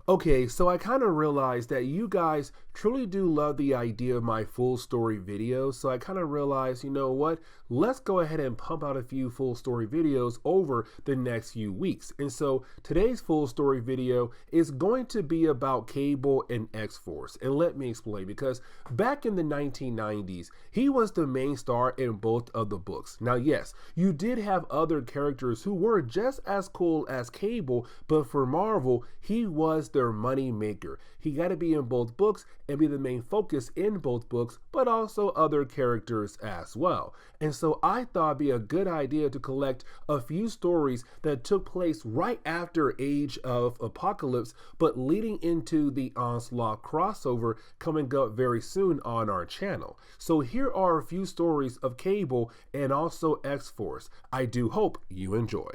Okay, so I kind of realized that you guys truly do love the idea of my full story videos. So I kind of realized, you know what? Let's go ahead and pump out a few full story videos over the next few weeks. And so today's full story video is going to be about Cable and X-Force. And let me explain, because back in the 1990s, he was the main star in both of the books. Now, yes, you did have other characters who were just as cool as Cable, but for Marvel, he was their money maker. He got to be in both books and be the main focus in both books, but also other characters as well. And so I thought it'd be a good idea to collect a few stories that took place right after Age of Apocalypse, but leading into the Onslaught crossover coming up very soon on our channel. So here are a few stories of Cable and also X-Force. I do hope you enjoy.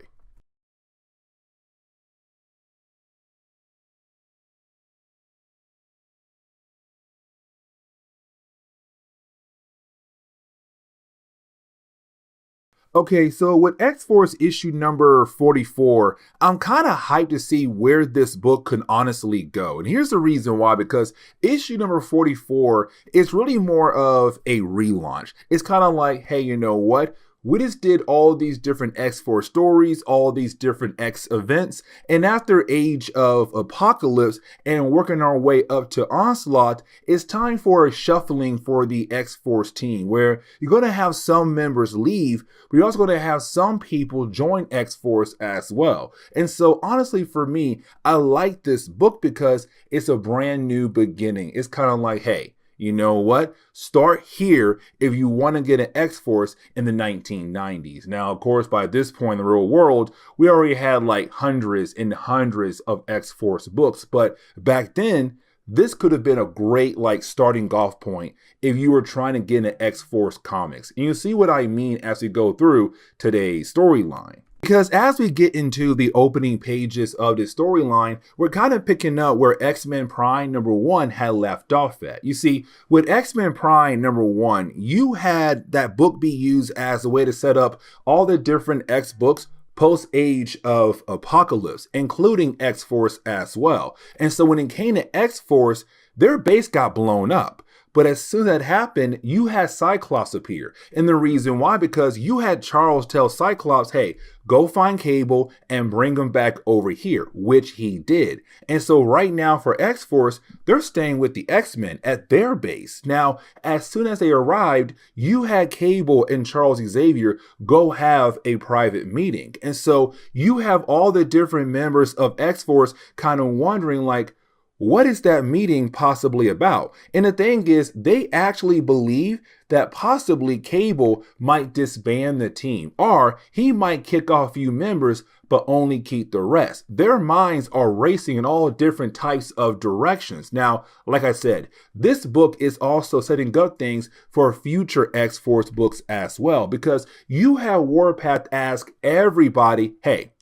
Okay, so with X-Force issue number 44, I'm kind of hyped to see where this book could honestly go. And here's the reason why, because issue number 44 is really more of a relaunch. It's kind of like, hey, you know what? We just did all these different X-Force stories, all these different X events, and after Age of Apocalypse and working our way up to Onslaught, it's time for a shuffling for the X-Force team, where you're going to have some members leave, but you're also going to have some people join X-Force as well. And so honestly, for me, I like this book because it's a brand new beginning. It's kind of like, hey, you know what? Start here if you want to get an X-Force in the 1990s. Now, of course, by this point in the real world, we already had like hundreds and hundreds of X-Force books. But back then, this could have been a great like starting off point if you were trying to get an X-Force comics. And you see what I mean as we go through today's storyline. Because as we get into the opening pages of this storyline, we're kind of picking up where X-Men Prime number 1 had left off at. You see, with X-Men Prime number 1, you had that book be used as a way to set up all the different X books post Age of Apocalypse, including X-Force as well. And so when it came to X-Force, their base got blown up. But as soon as that happened, you had Cyclops appear. And the reason why, because you had Charles tell Cyclops, hey, go find Cable and bring him back over here, which he did. And so right now for X-Force, they're staying with the X-Men at their base. Now, as soon as they arrived, you had Cable and Charles Xavier go have a private meeting. And so you have all the different members of X-Force kind of wondering like, what is that meeting possibly about? And the thing is, they actually believe that possibly Cable might disband the team, or he might kick off a few members, but only keep the rest. Their minds are racing in all different types of directions. Now, like I said, this book is also setting up things for future X-Force books as well, because you have Warpath ask everybody, hey,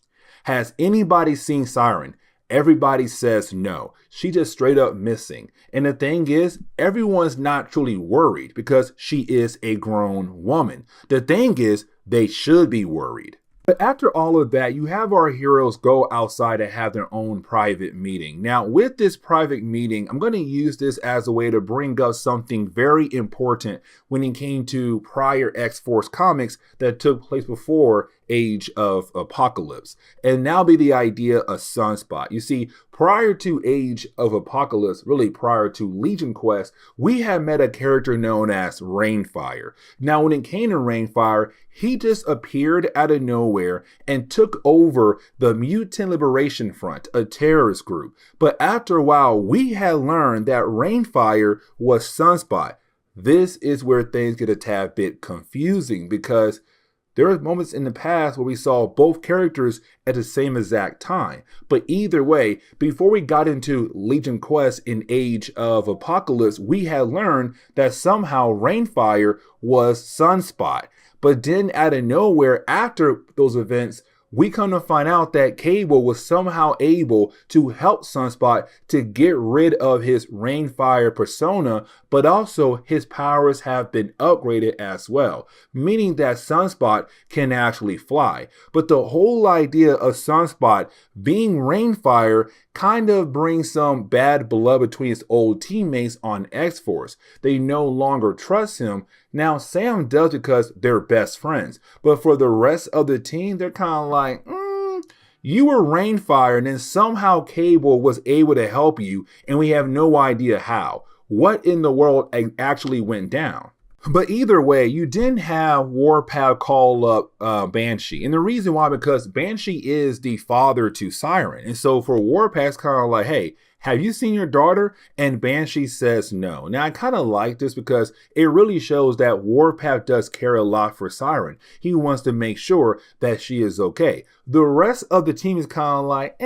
has anybody seen Siryn? Everybody says no. She just straight up missing. And the thing is, everyone's not truly worried because she is a grown woman. The thing is, they should be worried. But after all of that, you have our heroes go outside and have their own private meeting. Now, with this private meeting, I'm going to use this as a way to bring up something very important when it came to prior X-Force comics that took place before Age of Apocalypse. And now be the idea of Sunspot. You see, prior to Age of Apocalypse, really prior to Legion Quest, we had met a character known as Rainfire. Now, when it came to Rainfire, he just appeared out of nowhere and took over the Mutant Liberation Front, a terrorist group. But after a while, we had learned that Rainfire was Sunspot. This is where things get a tad bit confusing, because there are moments in the past where we saw both characters at the same exact time. But either way, before we got into Legion Quest in Age of Apocalypse, we had learned that somehow Rainfire was Sunspot. But then out of nowhere, after those events, we come to find out that Cable was somehow able to help Sunspot to get rid of his Rainfire persona, but also his powers have been upgraded as well, meaning that Sunspot can actually fly. But the whole idea of Sunspot being Rainfire kind of brings some bad blood between his old teammates on X-Force. They no longer trust him. Now, Sam does because they're best friends, but for the rest of the team, they're kind of like, you were Rainfire, and then somehow Cable was able to help you, and we have no idea how. What in the world actually went down? But either way, you didn't have Warpath call up Banshee. And the reason why, because Banshee is the father to Siryn. And so for Warpath, it's kind of like, hey, have you seen your daughter? And Banshee says no. Now, I kind of like this because it really shows that Warpath does care a lot for Siryn. He wants to make sure that she is okay. The rest of the team is kind of like,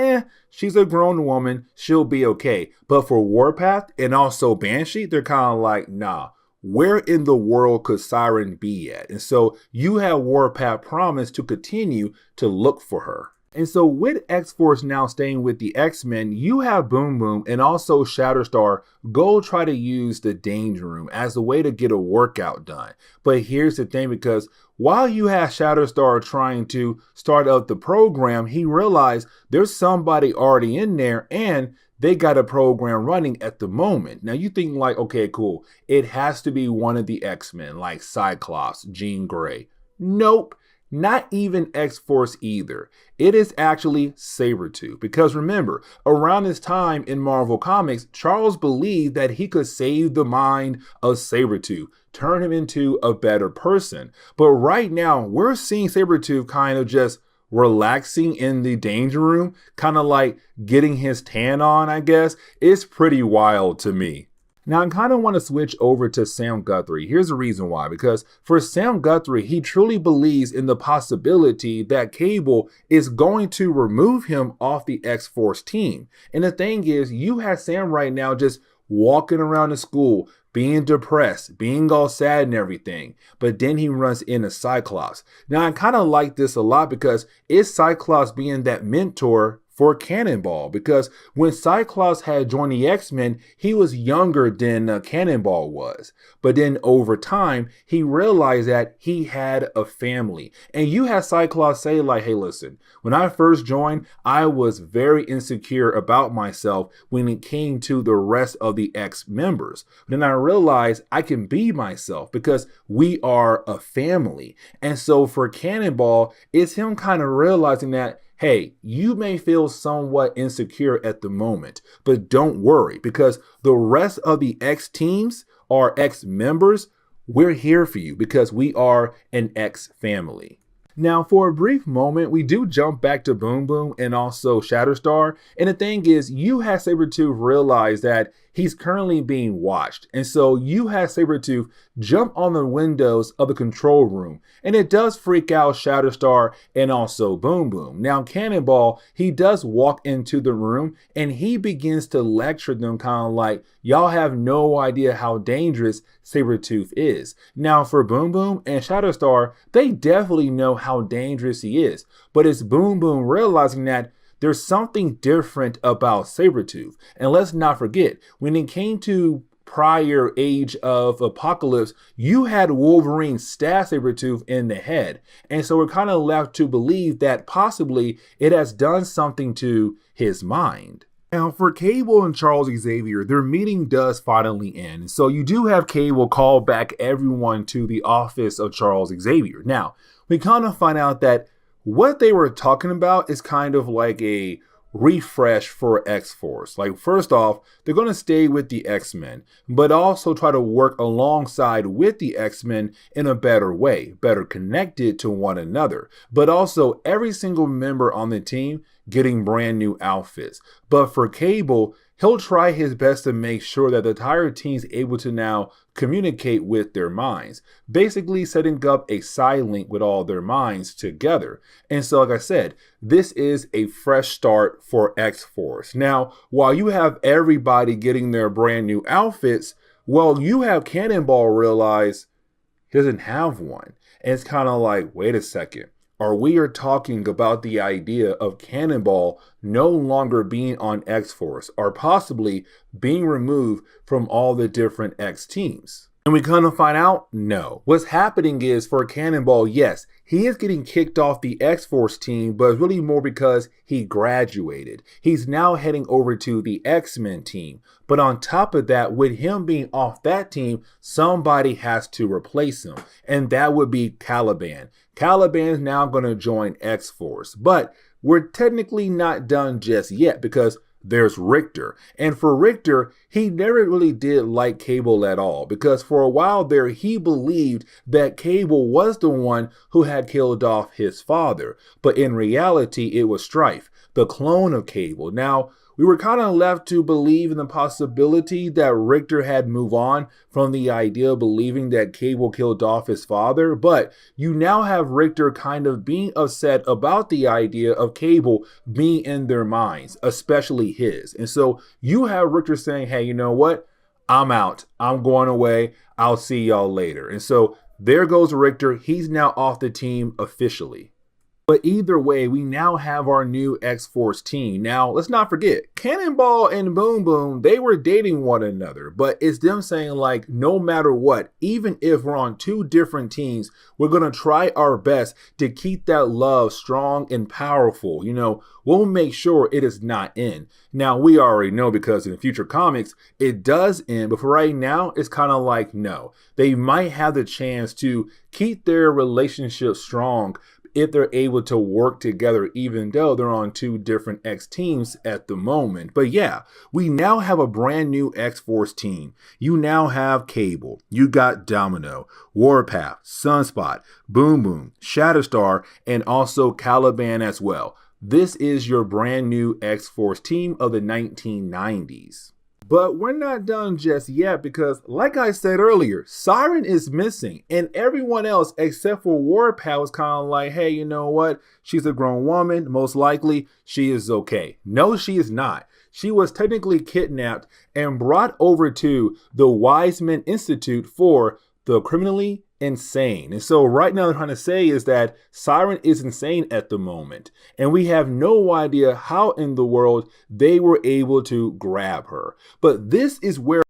she's a grown woman. She'll be okay. But for Warpath and also Banshee, they're kind of like, nah. Where in the world could Siryn be at? And so you have Warpath promise to continue to look for her. And so with X-Force now staying with the X-Men, you have Boom Boom and also Shatterstar go try to use the Danger Room as a way to get a workout done. But here's the thing, because while you have Shatterstar trying to start up the program, he realized there's somebody already in there and they got a program running at the moment. Now you think like, okay, cool. It has to be one of the X-Men like Cyclops, Jean Grey. Nope. Not even X-Force either. It is actually Sabretooth. Because remember, around this time in Marvel Comics, Charles believed that he could save the mind of Sabretooth, turn him into a better person. But right now, we're seeing Sabretooth kind of just relaxing in the Danger Room, kind of like getting his tan on, I guess. It's pretty wild to me. Now, I kind of want to switch over to Sam Guthrie. Here's the reason why. Because for Sam Guthrie, he truly believes in the possibility that Cable is going to remove him off the X-Force team. And the thing is, you have Sam right now just walking around the school, being depressed, being all sad and everything. But then he runs into Cyclops. Now, I kind of like this a lot because it's Cyclops being that mentor for Cannonball, because when Cyclops had joined the X-Men, he was younger than Cannonball was. But then over time, he realized that he had a family. And you had Cyclops say like, hey, listen, when I first joined, I was very insecure about myself when it came to the rest of the X members. But then I realized I can be myself because we are a family. And so for Cannonball, it's him kind of realizing that, hey, you may feel somewhat insecure at the moment, but don't worry, because the rest of the X teams are X members. We're here for you because we are an X family. Now, for a brief moment, we do jump back to Boom Boom and also Shatterstar. And the thing is, you have Sabretooth realize that he's currently being watched. And so you have Sabretooth jump on the windows of the control room. And it does freak out Shatterstar and also Boom Boom. Now, Cannonball, he does walk into the room and he begins to lecture them kind of like, y'all have no idea how dangerous Sabretooth is. Now, for Boom Boom and Shatterstar, they definitely know how dangerous he is. But it's Boom Boom realizing that there's something different about Sabretooth. And let's not forget, when it came to prior Age of Apocalypse, you had Wolverine stab Sabretooth in the head. And so we're kind of left to believe that possibly it has done something to his mind. Now, for Cable and Charles Xavier, their meeting does finally end. So you do have Cable call back everyone to the office of Charles Xavier. Now, we kind of find out that what they were talking about is kind of like a refresh for X-Force. Like, first off, they're going to stay with the X-Men, but also try to work alongside with the X-Men in a better way, better connected to one another. But also every single member on the team getting brand new outfits. But for Cable, he'll try his best to make sure that the entire team's able to now communicate with their minds, basically setting up a side link with all their minds together. And so, like I said, this is a fresh start for X-Force. Now, while you have everybody getting their brand new outfits, well, you have Cannonball realize he doesn't have one. And it's kind of like, wait a second. or we are talking about the idea of Cannonball no longer being on X-Force or possibly being removed from all the different X teams. And we kind of find out, no. What's happening is for Cannonball, yes, he is getting kicked off the X-Force team, but it's really more because he graduated. He's now heading over to the X-Men team. But on top of that, with him being off that team, somebody has to replace him. And that would be Caliban. Caliban's now going to join X-Force. But we're technically not done just yet because there's Richter. And for Richter, he never really did like Cable at all because for a while there, he believed that Cable was the one who had killed off his father. But in reality, it was Strife, the clone of Cable. Now, we were kind of left to believe in the possibility that Richter had moved on from the idea of believing that Cable killed off his father, but you now have Richter kind of being upset about the idea of Cable being in their minds, especially his. And so you have Richter saying, hey, you know what? I'm out. I'm going away. I'll see y'all later. And so there goes Richter. He's now off the team officially. But either way, we now have our new X-Force team. Now, let's not forget, Cannonball and Boom Boom, they were dating one another. But it's them saying, like, no matter what, even if we're on two different teams, we're going to try our best to keep that love strong and powerful. You know, we'll make sure it is not end. Now, we already know because in future comics, it does end. But for right now, it's kind of like, no. They might have the chance to keep their relationship strong if they're able to work together, even though they're on two different X teams at the moment. But yeah, we now have a brand new X-Force team. You now have Cable, you got Domino, Warpath, Sunspot, Boom Boom, Shatterstar, and also Caliban as well. This is your brand new X-Force team of the 1990s. But we're not done just yet because, like I said earlier, Siryn is missing and everyone else except for Warpath was kind of like, hey, you know what? She's a grown woman. Most likely she is okay. No, she is not. She was technically kidnapped and brought over to the Wiseman Institute for the criminally insane. And so right now, what I'm trying to say is that Siryn is insane at the moment. And we have no idea how in the world they were able to grab her. But this is where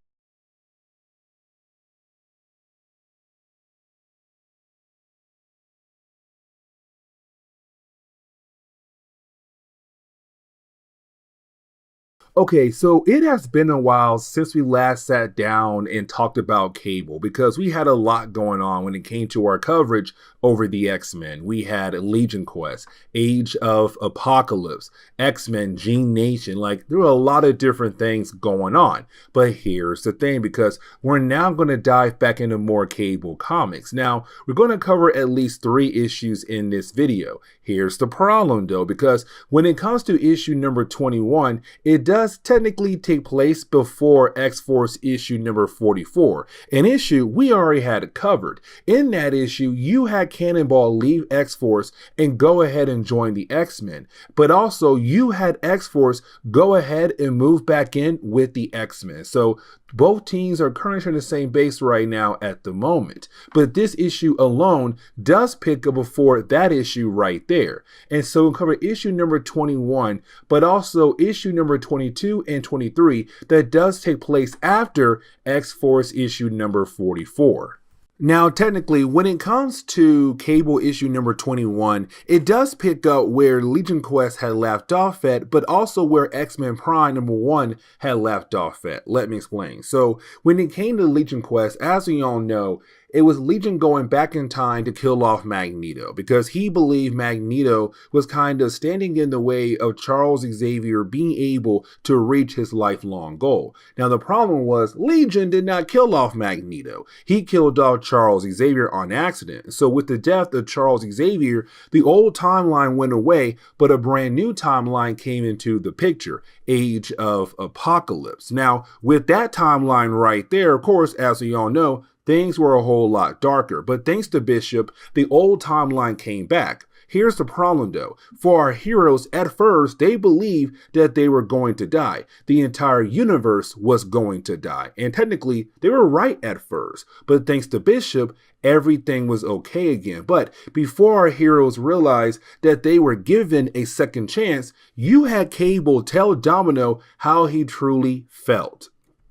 okay, so it has been a while since we last sat down and talked about Cable because we had a lot going on when it came to our coverage over the X-Men. We had Legion Quest, Age of Apocalypse, X-Men, Gene Nation. Like, there were a lot of different things going on. But here's the thing, because we're now going to dive back into more Cable comics. Now, we're going to cover at least 3 issues in this video. Here's the problem, though, because when it comes to issue number 21, it does technically take place before X-Force issue number 44, an issue we already had covered. In that issue, you had Cannonball leave X-Force and go ahead and join the X-Men, but also you had X-Force go ahead and move back in with the X-Men. So both teams are currently on the same base right now at the moment, but this issue alone does pick up before that issue right there. And so we'll cover issue number 21, but also issue number 22 and 23 that does take place after X-Force issue number 44. Now, technically, when it comes to Cable issue number 21, it does pick up where Legion Quest had left off at, but also where X-Men Prime number 1 had left off at. Let me explain. So, when it came to Legion Quest, as we all know, it was Legion going back in time to kill off Magneto because he believed Magneto was kind of standing in the way of Charles Xavier being able to reach his lifelong goal. Now, the problem was Legion did not kill off Magneto. He killed off Charles Xavier on accident. So with the death of Charles Xavier, the old timeline went away, but a brand new timeline came into the picture, Age of Apocalypse. Now, with that timeline right there, of course, as we all know, things were a whole lot darker, but thanks to Bishop, the old timeline came back. here's the problem though. For our heroes, at first, they believed that they were going to die. The entire universe was going to die. And technically, they were right at first. But thanks to Bishop, everything was okay again. But before our heroes realized that they were given a second chance, you had Cable tell Domino how he truly felt.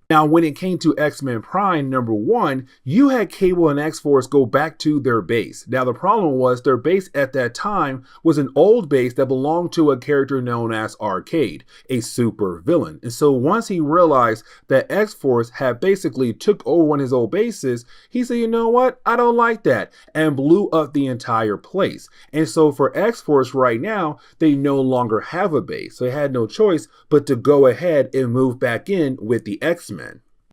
Now, when it came to X-Men Prime #1, you had Cable and X-Force go back to their base. Now, the problem was their base at that time was an old base that belonged to a character known as Arcade, a super villain. And so once he realized that X-Force had basically took over one of his old bases, he said, you know what? I don't like that, and blew up the entire place. And so for X-Force right now, they no longer have a base. So they had no choice but to go ahead and move back in with the X-Men.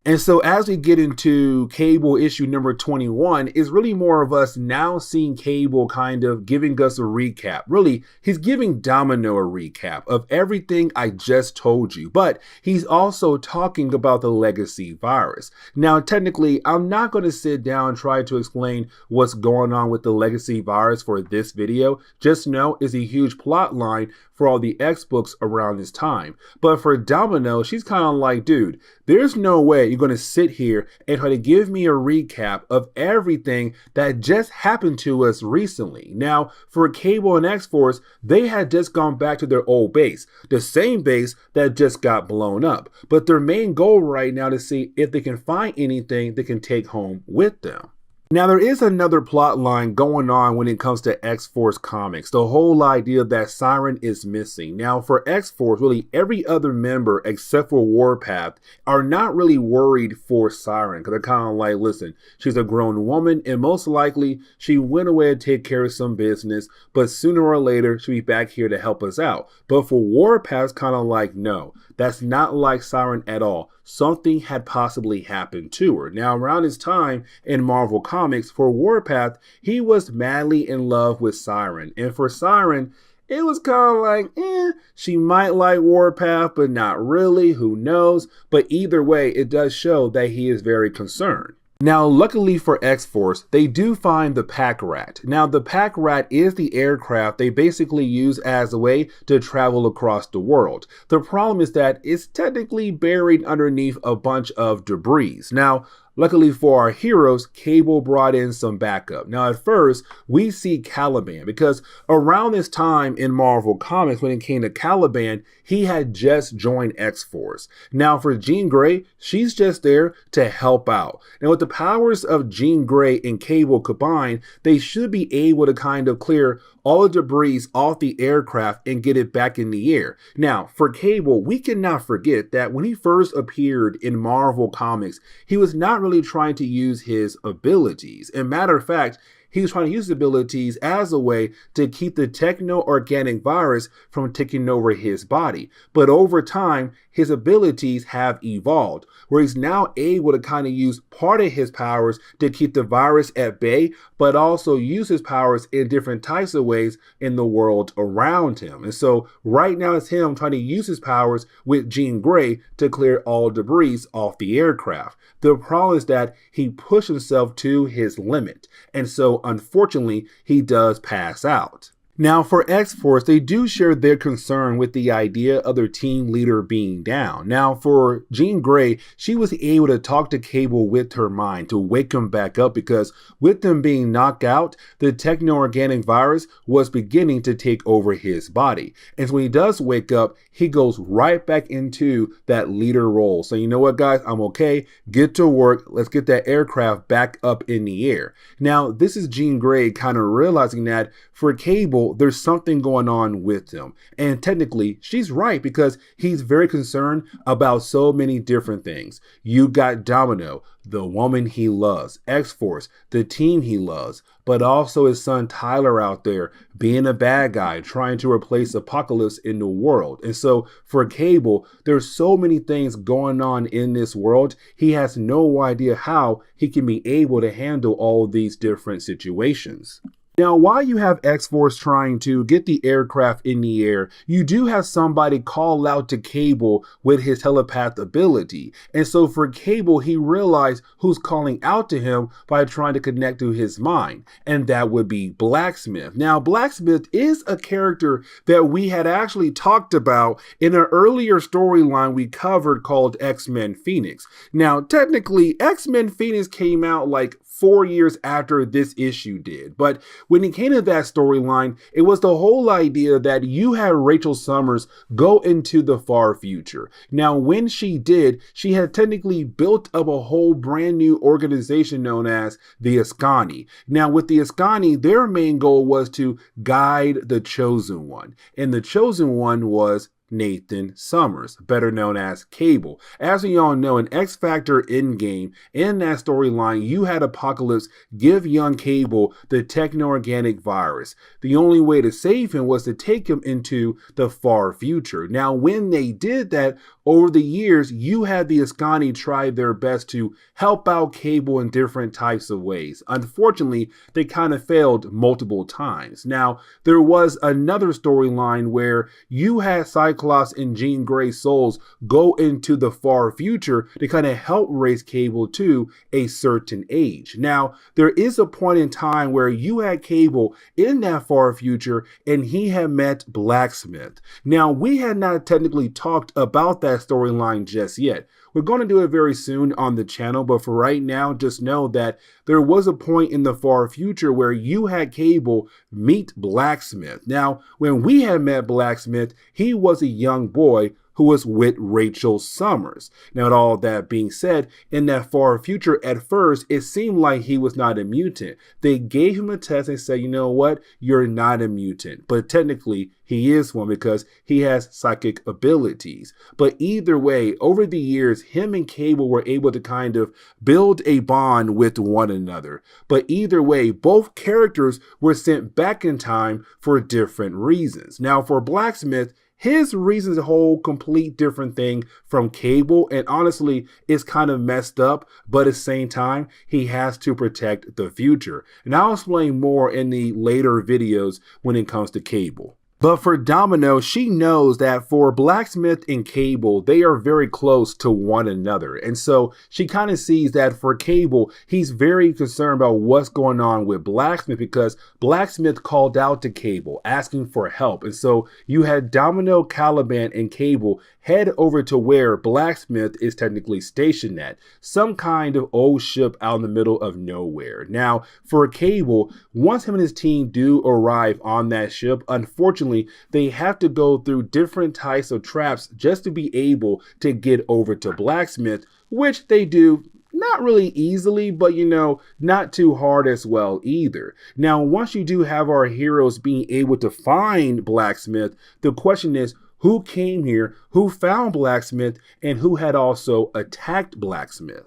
And so as we get into Cable issue number 21, it's really more of us now seeing Cable kind of giving us a recap. Really, he's giving Domino a recap of everything I just told you, but he's also talking about the legacy virus. Now, technically, I'm not going to sit down and try to explain what's going on with the legacy virus for this video. Just know it's a huge plot line for all the X books around this time. But for Domino, she's kind of like, dude, there's no way you're going to sit here and try to give me a recap of everything that just happened to us recently. Now, for Cable and X-Force, they had just gone back to their old base, the same base that just got blown up. But their main goal right now is to see if they can find anything they can take home with them. Now, there is another plot line going on when it comes to X-Force comics. The whole idea that Siryn is missing. Now, for X-Force, really every other member except for Warpath are not really worried for Siryn, because they're kind of like, listen, she's a grown woman and most likely she went away to take care of some business, but sooner or later she'll be back here to help us out. But for Warpath, kind of like, no, that's not like Siryn at all. Something had possibly happened to her. Now, around this time in Marvel Comics, for Warpath, he was madly in love with Siryn. And for Siryn, it was kind of like, she might like Warpath, but not really, who knows? But either way, it does show that he is very concerned. Now, luckily for X-Force, they do find the Pack Rat. Now, the Pack Rat is the aircraft they basically use as a way to travel across the world. The problem is that it's technically buried underneath a bunch of debris. Now, luckily for our heroes, Cable brought in some backup. Now, at first, we see Caliban, because around this time in Marvel Comics, when it came to Caliban, he had just joined X-Force. Now, for Jean Grey, she's just there to help out. Now, with the powers of Jean Grey and Cable combined, they should be able to kind of clear all the debris off the aircraft and get it back in the air. Now, for Cable, we cannot forget that when he first appeared in Marvel Comics, he was not really trying to use his abilities. As a matter of fact, he was trying to use his abilities as a way to keep the techno-organic virus from taking over his body. But over time, his abilities have evolved, where he's now able to kind of use part of his powers to keep the virus at bay, but also use his powers in different types of ways in the world around him. And so right now it's him trying to use his powers with Jean Grey to clear all debris off the aircraft. The problem is that he pushed himself to his limit. And so unfortunately, he does pass out. Now, for X-Force, they do share their concern with the idea of their team leader being down. Now, for Jean Grey, she was able to talk to Cable with her mind to wake him back up, because with them being knocked out, the techno-organic virus was beginning to take over his body. And so when he does wake up, he goes right back into that leader role. So you know what, guys, I'm okay. Get to work. Let's get that aircraft back up in the air. Now, this is Jean Grey kind of realizing that for Cable, there's something going on with him. And technically, she's right, because he's very concerned about so many different things. You got Domino, the woman he loves, X-Force, the team he loves, but also his son Tyler out there being a bad guy, trying to replace Apocalypse in the world. And so for Cable, there's so many things going on in this world. He has no idea how he can be able to handle all these different situations. Now, while you have X-Force trying to get the aircraft in the air, you do have somebody call out to Cable with his telepath ability. And so for Cable, he realized who's calling out to him by trying to connect to his mind. And that would be Blacksmith. Now, Blacksmith is a character that we had actually talked about in an earlier storyline we covered called X-Men Phoenix. Now, technically, X-Men Phoenix came out like 4 years after this issue did. But when it came to that storyline, it was the whole idea that you had Rachel Summers go into the far future. Now, when she did, she had technically built up a whole brand new organization known as the Ascani. Now, with the Ascani, their main goal was to guide the Chosen One. And the Chosen One was Nathan Summers, better known as Cable. As we all know, in X Factor Endgame, in that storyline, you had Apocalypse give young Cable the techno-organic virus. The only way to save him was to take him into the far future. Now, when they did that, over the years, you had the Ascani try their best to help out Cable in different types of ways. Unfortunately, they kind of failed multiple times. Now, there was another storyline where you had Cyclops and Jean Grey's souls go into the far future to kind of help raise Cable to a certain age. Now, there is a point in time where you had Cable in that far future and he had met Blacksmith. Now, we had not technically talked about that storyline just yet. We're going to do it very soon on the channel, but for right now, just know that there was a point in the far future where you had Cable meet Blacksmith. Now, when we had met Blacksmith, he was a young boy who was with Rachel Summers. Now, all that being said, in that far future, at first, it seemed like he was not a mutant. They gave him a test and said, you know what, you're not a mutant. But technically, he is one because he has psychic abilities. But either way, over the years, him and Cable were able to kind of build a bond with one another. But either way, both characters were sent back in time for different reasons. Now, for Blacksmith, his reasons a whole complete different thing from Cable, and honestly, it's kind of messed up, but at the same time, he has to protect the future. And I'll explain more in the later videos when it comes to Cable. But for Domino, she knows that for Blacksmith and Cable, they are very close to one another. And so she kind of sees that for Cable, he's very concerned about what's going on with Blacksmith because Blacksmith called out to Cable asking for help. And so you had Domino, Caliban, and Cable head over to where Blacksmith is technically stationed at, some kind of old ship out in the middle of nowhere. Now, for Cable, once him and his team do arrive on that ship, unfortunately, they have to go through different types of traps just to be able to get over to Blacksmith, which they do not really easily, but you know, not too hard as well either. Now, once you do have our heroes being able to find Blacksmith, the question is, who came here, who found Blacksmith, and who had also attacked Blacksmith?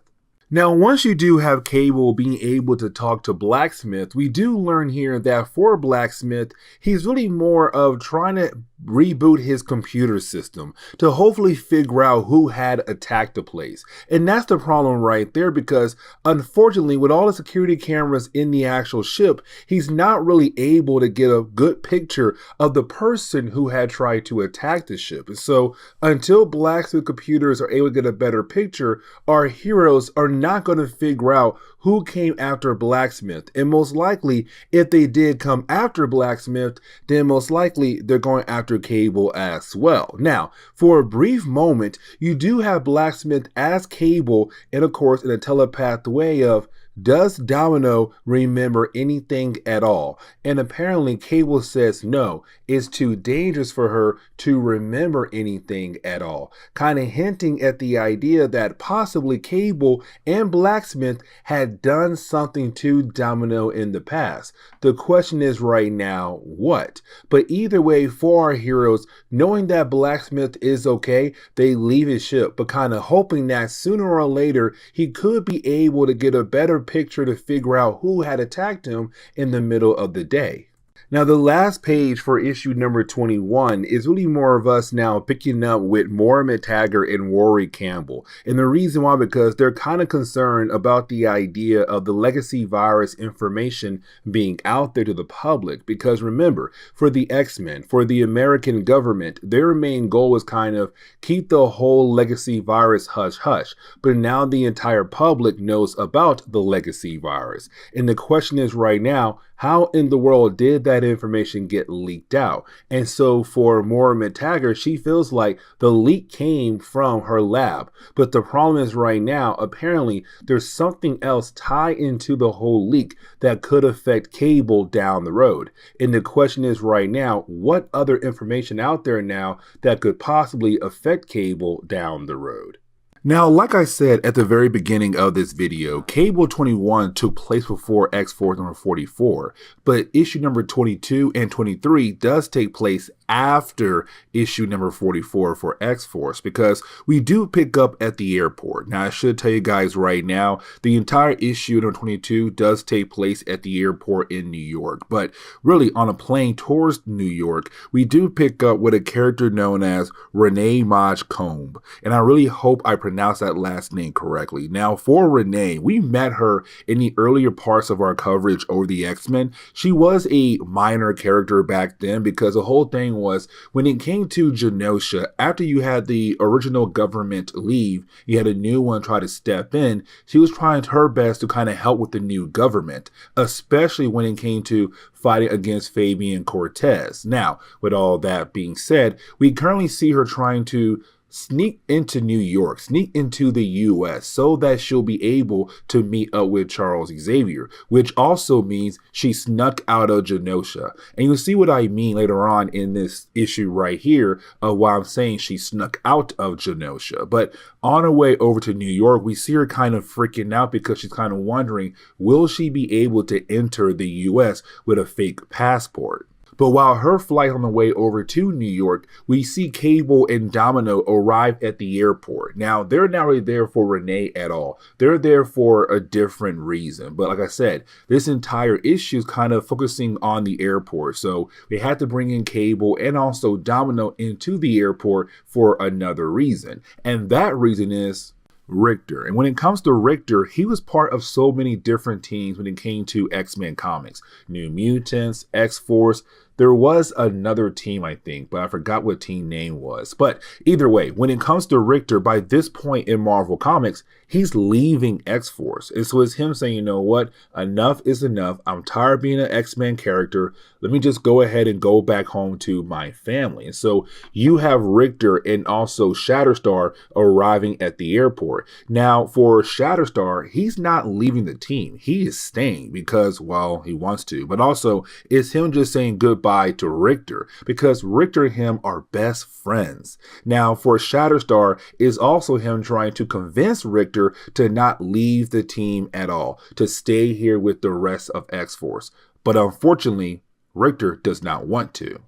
Now, once you do have Cable being able to talk to Blacksmith, we do learn here that for Blacksmith, he's really more of trying to reboot his computer system to hopefully figure out who had attacked the place. And that's the problem right there because unfortunately with all the security cameras in the actual ship, he's not really able to get a good picture of the person who had tried to attack the ship. And so until Blacksmith computers are able to get a better picture, our heroes are not going to figure out who came after Blacksmith. And most likely, if they did come after Blacksmith, then most likely they're going after Cable as well. Now, for a brief moment, you do have Blacksmith ask Cable, and of course in a telepath way of, does Domino remember anything at all? And apparently Cable says no, it's too dangerous for her to remember anything at all. Kind of hinting at the idea that possibly Cable and Blacksmith had done something to Domino in the past. The question is right now, what? But either way, for our heroes, knowing that Blacksmith is okay, they leave his ship, but kind of hoping that sooner or later he could be able to get a better picture to figure out who had attacked him in the middle of the day. Now, the last page for issue number 21 is really more of us now picking up with Moira Taggart and Rory Campbell. And the reason why, because they're kind of concerned about the idea of the legacy virus information being out there to the public. Because remember, for the X-Men, for the American government, their main goal is kind of keep the whole legacy virus hush hush. But now the entire public knows about the legacy virus. And the question is right now, how in the world did that information get leaked out? And so for Moira Taggart, she feels like the leak came from her lab. But the problem is right now, apparently there's something else tied into the whole leak that could affect Cable down the road. And the question is right now, what other information out there now that could possibly affect Cable down the road? Now, like I said at the very beginning of this video, Cable 21 took place before X-Force number 44, but issue number 22 and 23 does take place after issue number 44 for X-Force, because we do pick up at the airport. Now, I should tell you guys right now, the entire issue number 22 does take place at the airport in New York, but really on a plane towards New York, we do pick up with a character known as Renee Maj Combe, and I really hope I pronounce that last name correctly. Now, for Renee, we met her in the earlier parts of our coverage over the X-Men. She was a minor character back then, because the whole thing was when it came to Janosha, after you had the original government leave, you had a new one try to step in. She was trying her best to kind of help with the new government, especially when it came to fighting against Fabian Cortez. Now, with all that being said, we currently see her trying to sneak into New York, sneak into the US, so that she'll be able to meet up with Charles Xavier, which also means she snuck out of Janosha. And you'll see what I mean later on in this issue right here of why I'm saying she snuck out of Janosha. But on her way over to New York, we see her kind of freaking out because she's kind of wondering, will she be able to enter the US with a fake passport? But while her flight on the way over to New York, we see Cable and Domino arrive at the airport. Now, they're not really there for Renee at all. They're there for a different reason. But like I said, this entire issue is kind of focusing on the airport. So they had to bring in Cable and also Domino into the airport for another reason. And that reason is Richter. And when it comes to Richter, he was part of so many different teams when it came to X-Men comics. New Mutants, X-Force. There was another team, I think, but I forgot what team name was. But either way, when it comes to Richter, by this point in Marvel Comics, he's leaving X-Force. And so it's him saying, you know what, enough is enough. I'm tired of being an X-Men character. Let me just go ahead and go back home to my family. And so you have Richter and also Shatterstar arriving at the airport. Now, for Shatterstar, he's not leaving the team. He is staying because, well, he wants to. But also, it's him just saying goodbye to Richter, because Richter and him are best friends. Now, for Shatterstar, is also him trying to convince Richter to not leave the team at all, to stay here with the rest of X-Force. But unfortunately, Richter does not want to.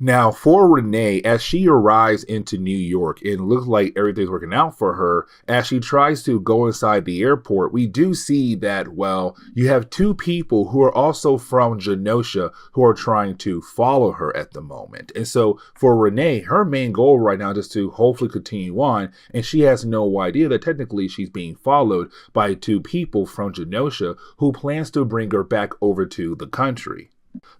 Now, for Renee, as she arrives into New York, it looks like everything's working out for her. As she tries to go inside the airport, we do see that, well, you have two people who are also from Janosha who are trying to follow her at the moment. And so for Renee, her main goal right now is to hopefully continue on, and she has no idea that technically she's being followed by two people from Janosha who plans to bring her back over to the country.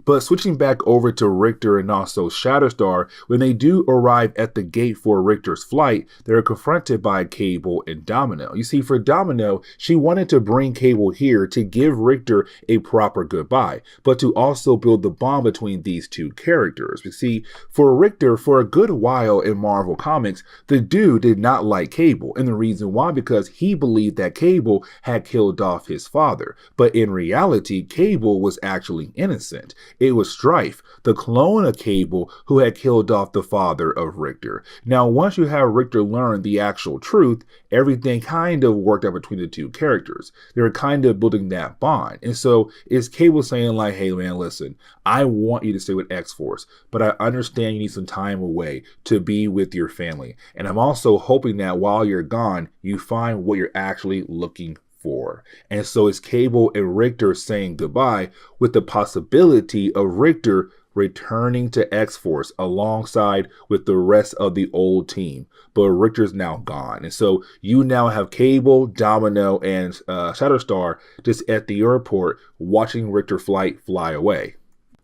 But switching back over to Richter and also Shatterstar, when they do arrive at the gate for Richter's flight, they're confronted by Cable and Domino. You see, for Domino, she wanted to bring Cable here to give Richter a proper goodbye, but to also build the bond between these two characters. You see, for Richter, for a good while in Marvel Comics, the dude did not like Cable, and the reason why, because he believed that Cable had killed off his father, but in reality, Cable was actually innocent. It was Strife, the clone of Cable, who had killed off the father of Richter. Now, once you have Richter learn the actual truth, everything kind of worked out between the two characters. They were kind of building that bond. And so it's Cable saying like, hey man, listen, I want you to stay with X-Force, but I understand you need some time away to be with your family. And I'm also hoping that while you're gone, you find what you're actually looking 44. And so it's Cable and Richter saying goodbye, with the possibility of Richter returning to X-Force alongside with the rest of the old team. But Richter's now gone. And so you now have Cable, Domino, and Shatterstar just at the airport watching Richter fly away.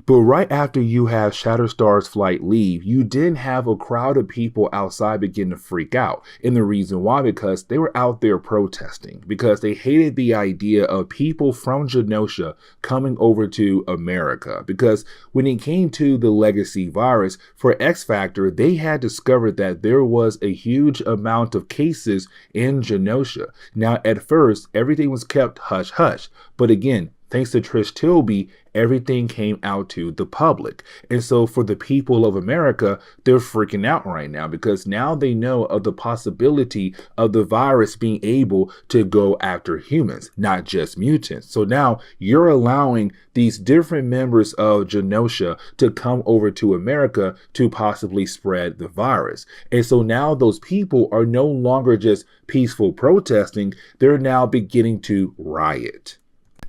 But right after you have Shatterstar's flight leave, you then have a crowd of people outside begin to freak out. And the reason why, because they were out there protesting, because they hated the idea of people from Janosha coming over to America. Because when it came to the legacy virus, for X Factor, they had discovered that there was a huge amount of cases in Janosha. Now, at first, everything was kept hush-hush. But again, thanks to Trish Tilby, everything came out to the public. And so for the people of America, they're freaking out right now because now they know of the possibility of the virus being able to go after humans, not just mutants. So now you're allowing these different members of Janosha to come over to America to possibly spread the virus. And so now those people are no longer just peaceful protesting, they're now beginning to riot.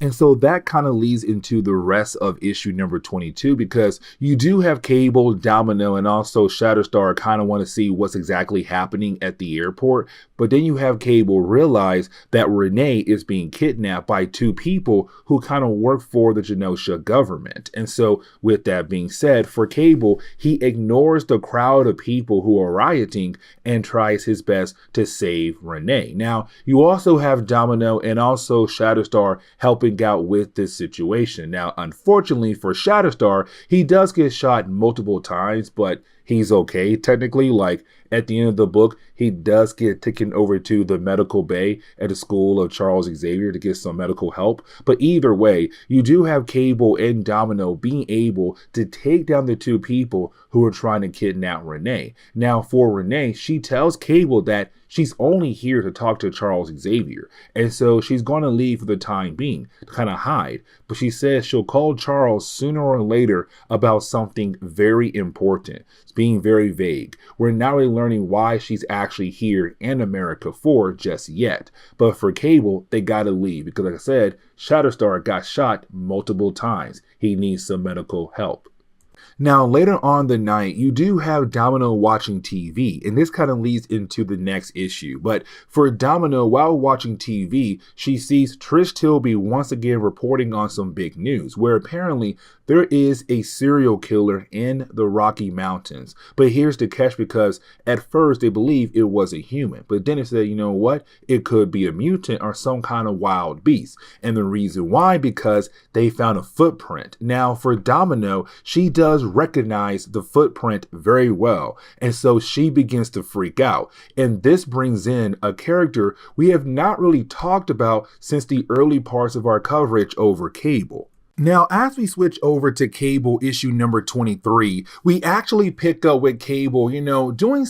And so that kind of leads into the rest of issue number 22, because you do have Cable, Domino, and also Shatterstar kind of want to see what's exactly happening at the airport. But then you have Cable realize that Renee is being kidnapped by two people who kind of work for the Janosha government. And so with that being said, for Cable, he ignores the crowd of people who are rioting and tries his best to save Renee. Now, you also have Domino and also Shatterstar helping out with this situation. Now, unfortunately for Shatterstar, he does get shot multiple times, but he's okay technically. Like at the end of the book, he does get taken over to the medical bay at the school of Charles Xavier to get some medical help. But either way, you do have Cable and Domino being able to take down the two people who are trying to kidnap Renee. Now, for Renee, she tells Cable that she's only here to talk to Charles Xavier. And so she's going to leave for the time being to kind of hide. But she says she'll call Charles sooner or later about something very important. It's being very vague. We're not really learning why she's actually here in America for just yet. But for Cable, they got to leave because, like I said, Shatterstar got shot multiple times. He needs some medical help. Now, later on the night, you do have Domino watching TV, and this kind of leads into the next issue. But for Domino, while watching TV, she sees Trish Tilby once again reporting on some big news, where apparently there is a serial killer in the Rocky Mountains. But here's the catch, because at first they believe it was a human, but then it said, you know what? It could be a mutant or some kind of wild beast. And the reason why, because they found a footprint. Now, for Domino, she does recognize the footprint very well, and so she begins to freak out. And this brings in a character we have not really talked about since the early parts of our coverage over Cable. Now, as we switch over to Cable issue number 23, we actually pick up with Cable, doing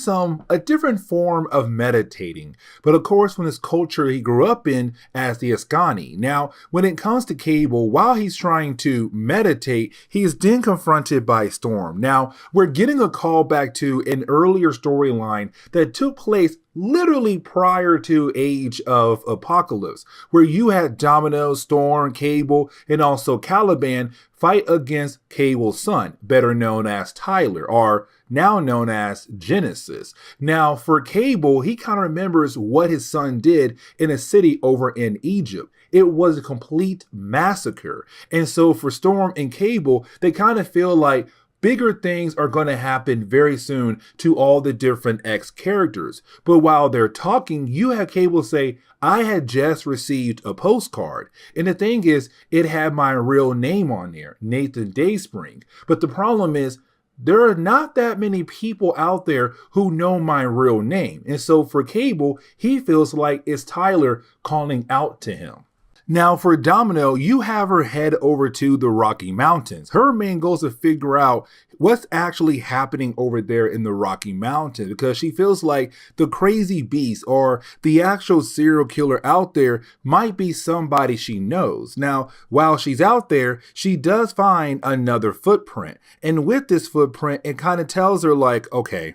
a different form of meditating. But of course, from this culture he grew up in as the Askani. Now, when it comes to Cable, while he's trying to meditate, he is then confronted by Storm. Now, we're getting a call back to an earlier storyline that took place literally prior to Age of Apocalypse, where you had Domino, Storm, Cable, and also Caliban fight against Cable's son, better known as Tyler, or now known as Genesis. Now, for Cable, he kind of remembers what his son did in a city over in Egypt. It was a complete massacre. And so for Storm and Cable, they kind of feel like bigger things are going to happen very soon to all the different X characters. But while they're talking, you have Cable say, I had just received a postcard. And the thing is, it had my real name on there, Nathan Dayspring. But the problem is, there are not that many people out there who know my real name. And so for Cable, he feels like it's Tyler calling out to him. Now, for Domino, you have her head over to the Rocky Mountains. Her main goal is to figure out what's actually happening over there in the Rocky Mountains, because she feels like the crazy beast or the actual serial killer out there might be somebody she knows. Now, while she's out there, she does find another footprint. And with this footprint, it kind of tells her like, okay,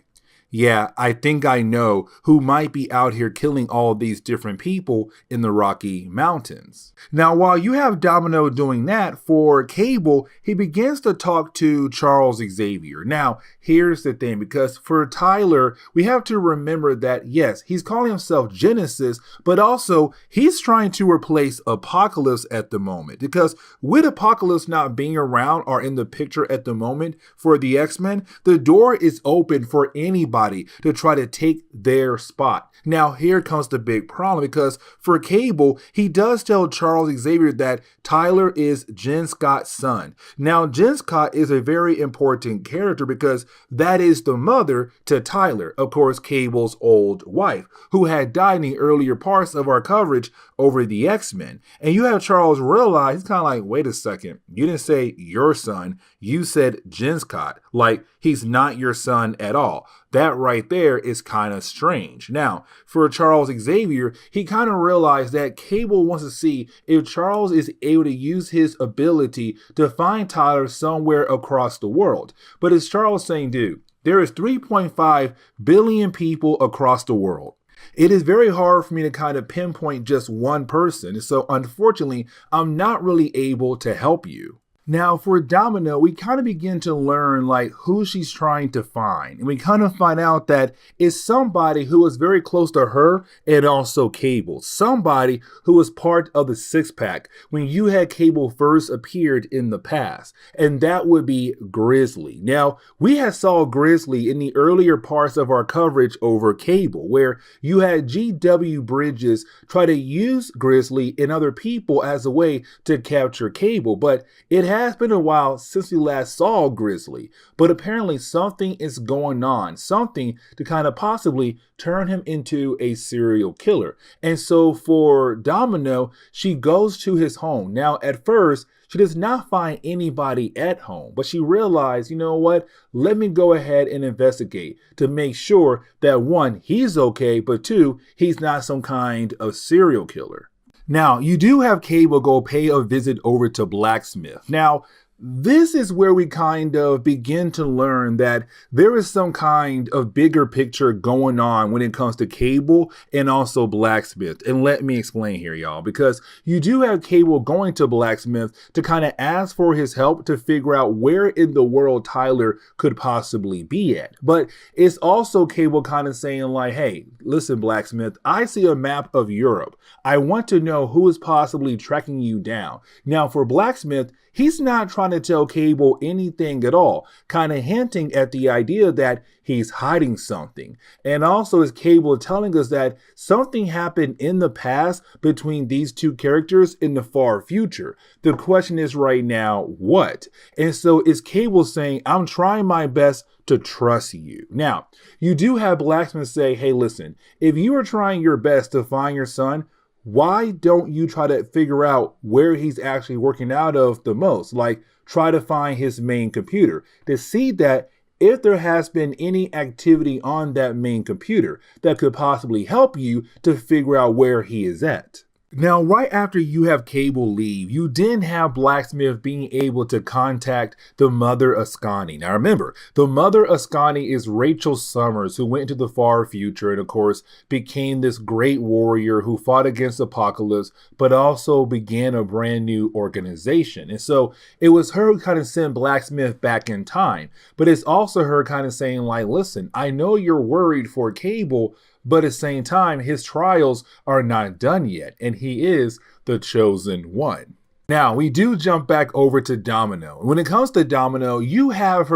Yeah, I think I know who might be out here killing all these different people in the Rocky Mountains. Now, while you have Domino doing that, for Cable, he begins to talk to Charles Xavier. Now, here's the thing, because for Tyler, we have to remember that, yes, he's calling himself Genesis, but also he's trying to replace Apocalypse at the moment. Because with Apocalypse not being around or in the picture at the moment for the X-Men, the door is open for anybody to try to take their spot. Now, here comes the big problem, because for Cable, he does tell Charles Xavier that Tyler is Jen Scott's son. Now, Jen Scott is a very important character because that is the mother to Tyler, of course, Cable's old wife, who had died in the earlier parts of our coverage over the X-Men. And you have Charles realize, he's kind of like, wait a second, you didn't say your son, you said Jen Scott. Like, he's not your son at all. That right there is kind of strange. Now, for Charles Xavier, he kind of realized that Cable wants to see if Charles is able to use his ability to find Tyler somewhere across the world. But as Charles saying, dude, there is 3.5 billion people across the world. It is very hard for me to kind of pinpoint just one person. So unfortunately, I'm not really able to help you. Now, for Domino, we kind of begin to learn like who she's trying to find. And we kind of find out that it's somebody who is very close to her and also Cable. Somebody who was part of the Six Pack when you had Cable first appeared in the past. And that would be Grizzly. Now, we had saw Grizzly in the earlier parts of our coverage over Cable, where you had G.W. Bridges try to use Grizzly and other people as a way to capture Cable. But it has been a while since we last saw Grizzly, but apparently something is going on, something to kind of possibly turn him into a serial killer. And so for Domino, she goes to his home. Now, at first, she does not find anybody at home, but she realized, you know what, let me go ahead and investigate to make sure that one, he's okay, but two, he's not some kind of serial killer. Now, you do have Cable go pay a visit over to Blacksmith. Now, this is where we kind of begin to learn that there is some kind of bigger picture going on when it comes to Cable and also Blacksmith. And let me explain here, y'all, because you do have Cable going to Blacksmith to kind of ask for his help to figure out where in the world Tyler could possibly be at. But it's also Cable kind of saying like, hey, listen, Blacksmith, I see a map of Europe. I want to know who is possibly tracking you down. Now, for Blacksmith, he's not trying to tell Cable anything at all, kind of hinting at the idea that he's hiding something. And also is Cable telling us that something happened in the past between these two characters in the far future. The question is right now, what? And so is Cable saying, I'm trying my best to trust you. Now, you do have Blacksmith say, hey, listen, if you are trying your best to find your son, why don't you try to figure out where he's actually working out of the most? Like, try to find his main computer to see that if there has been any activity on that main computer that could possibly help you to figure out where he is at. Now, right after you have Cable leave, you then have Blacksmith being able to contact the mother Ascani. Now, remember, the mother Ascani is Rachel Summers, who went into the far future and, of course, became this great warrior who fought against Apocalypse, but also began a brand new organization. And so it was her who kind of sent Blacksmith back in time. But it's also her kind of saying, like, listen, I know you're worried for Cable, but at the same time, his trials are not done yet, and he is the chosen one. Now, we do jump back over to Domino. When it comes to Domino, you have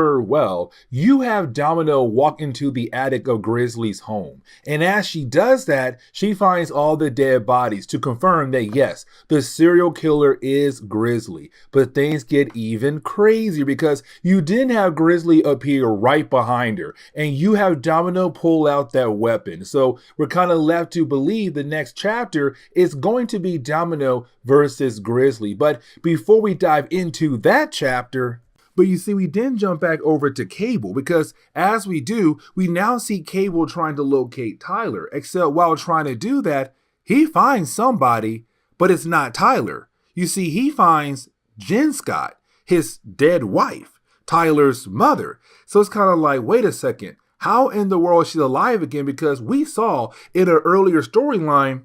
Domino walk into the attic of Grizzly's home. And as she does that, she finds all the dead bodies to confirm that, yes, the serial killer is Grizzly. But things get even crazier because you didn't have Grizzly appear right behind her. And you have Domino pull out that weapon. So we're kind of left to believe the next chapter is going to be Domino versus Grizzly. But before we dive into that chapter, but you see, we then jump back over to Cable because as we do, we now see Cable trying to locate Tyler, except while trying to do that, he finds somebody, but it's not Tyler. You see, he finds Jen Scott, his dead wife, Tyler's mother. So it's kind of like, wait a second, How in the world is she alive again? Because we saw in an earlier storyline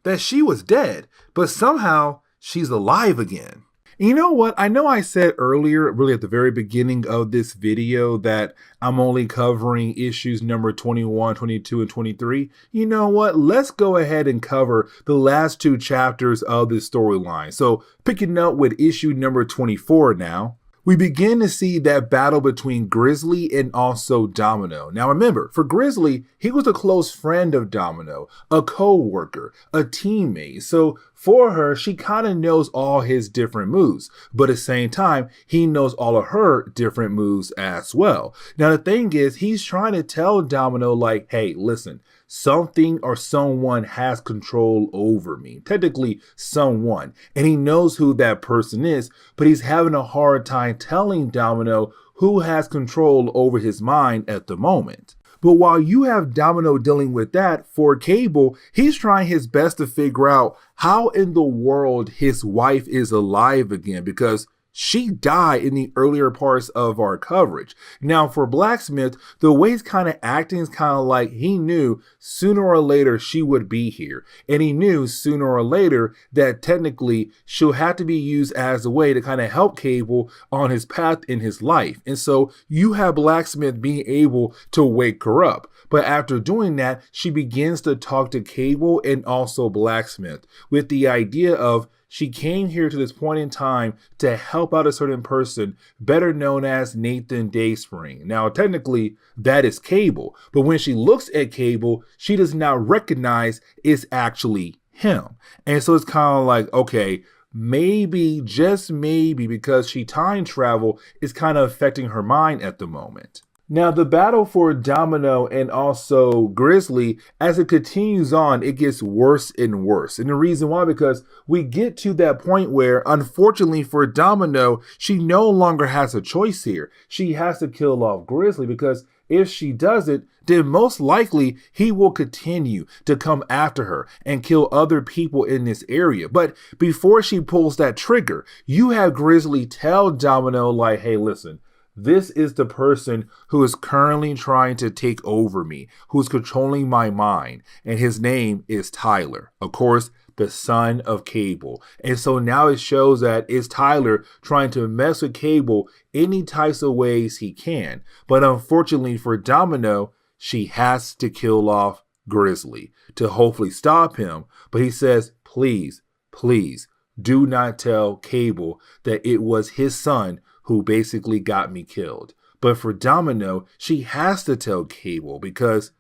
that she was dead, but somehow she's alive again. You know what? I know I said earlier, really at the very beginning of this video, that I'm only covering issues number 21, 22, and 23. You know what? Let's go ahead and cover the last 2 chapters of this storyline. So picking up with issue number 24 now. We begin to see that battle between Grizzly and also Domino. Now remember, for Grizzly, he was a close friend of Domino, a co-worker, a teammate. So for her, she kind of knows all his different moves, but at the same time, he knows all of her different moves as well. Now the thing is, he's trying to tell Domino like, hey, listen, something or someone has control over me. Technically, someone. And he knows who that person is, but he's having a hard time telling Domino who has control over his mind at the moment. But while you have Domino dealing with that, for Cable, he's trying his best to figure out how in the world his wife is alive again, because she died in the earlier parts of our coverage. Now for Blacksmith, the way he's kind of acting is kind of like he knew sooner or later she would be here. And he knew sooner or later that technically she'll have to be used as a way to kind of help Cable on his path in his life. And so you have Blacksmith being able to wake her up. But after doing that, she begins to talk to Cable and also Blacksmith with the idea of she came here to this point in time to help out a certain person, better known as Nathan Dayspring. Now, technically, that is Cable. But when she looks at Cable, she does not recognize it's actually him. And so it's kind of like, okay, maybe, just maybe, because she time travel is kind of affecting her mind at the moment. Now, the battle for Domino and also Grizzly, as it continues on, it gets worse and worse. And the reason why, because we get to that point where, unfortunately for Domino, she no longer has a choice here. She has to kill off Grizzly, because if she doesn't, then most likely he will continue to come after her and kill other people in this area. But before she pulls that trigger, you have Grizzly tell Domino like, hey, listen, this is the person who is currently trying to take over me, who's controlling my mind, and his name is Tyler, of course, the son of Cable. And so now it shows that it's Tyler trying to mess with Cable any types of ways he can. But unfortunately for Domino, she has to kill off Grizzly to hopefully stop him. But he says, please, please, do not tell Cable that it was his son who basically got me killed. But for Domino, she has to tell Cable because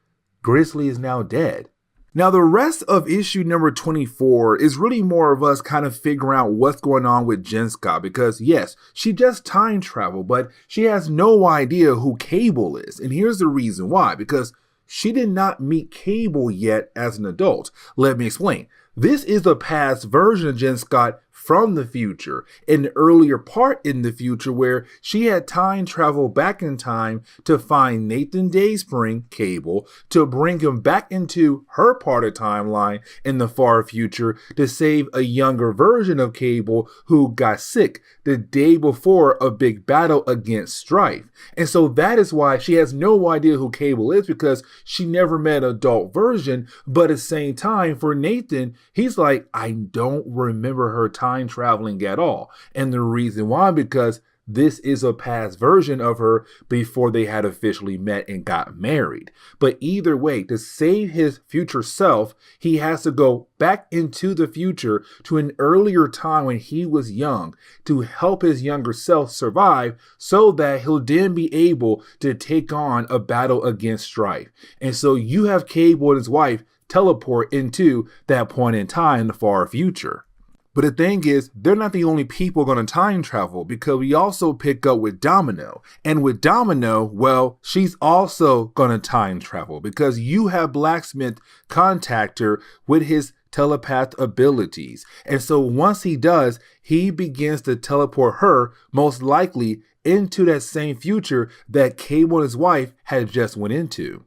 Grizzly is now dead. Now, the rest of issue number 24 is really more of us kind of figuring out what's going on with Jen Scott, because yes, she just time traveled, but she has no idea who Cable is. And here's the reason why, because she did not meet Cable yet as an adult. Let me explain. This is the past version of Jen Scott from the future, an earlier part in the future where she had time travel back in time to find Nathan Dayspring, Cable, to bring him back into her part of timeline in the far future to save a younger version of Cable who got sick the day before a big battle against Strife. And so that is why she has no idea who Cable is, because she never met an adult version. But at the same time, for Nathan, he's like, I don't remember her time traveling at all. And the reason why, because this is a past version of her before they had officially met and got married. But either way, to save his future self, he has to go back into the future to an earlier time when he was young to help his younger self survive, so that he'll then be able to take on a battle against Strife. And so you have Cable and his wife teleport into that point in time in the far future. But the thing is, they're not the only people going to time travel, because we also pick up with Domino. And with Domino, well, she's also going to time travel, because you have Blacksmith contact her with his telepath abilities. And so once he does, he begins to teleport her, most likely, into that same future that Cable and his wife had just went into.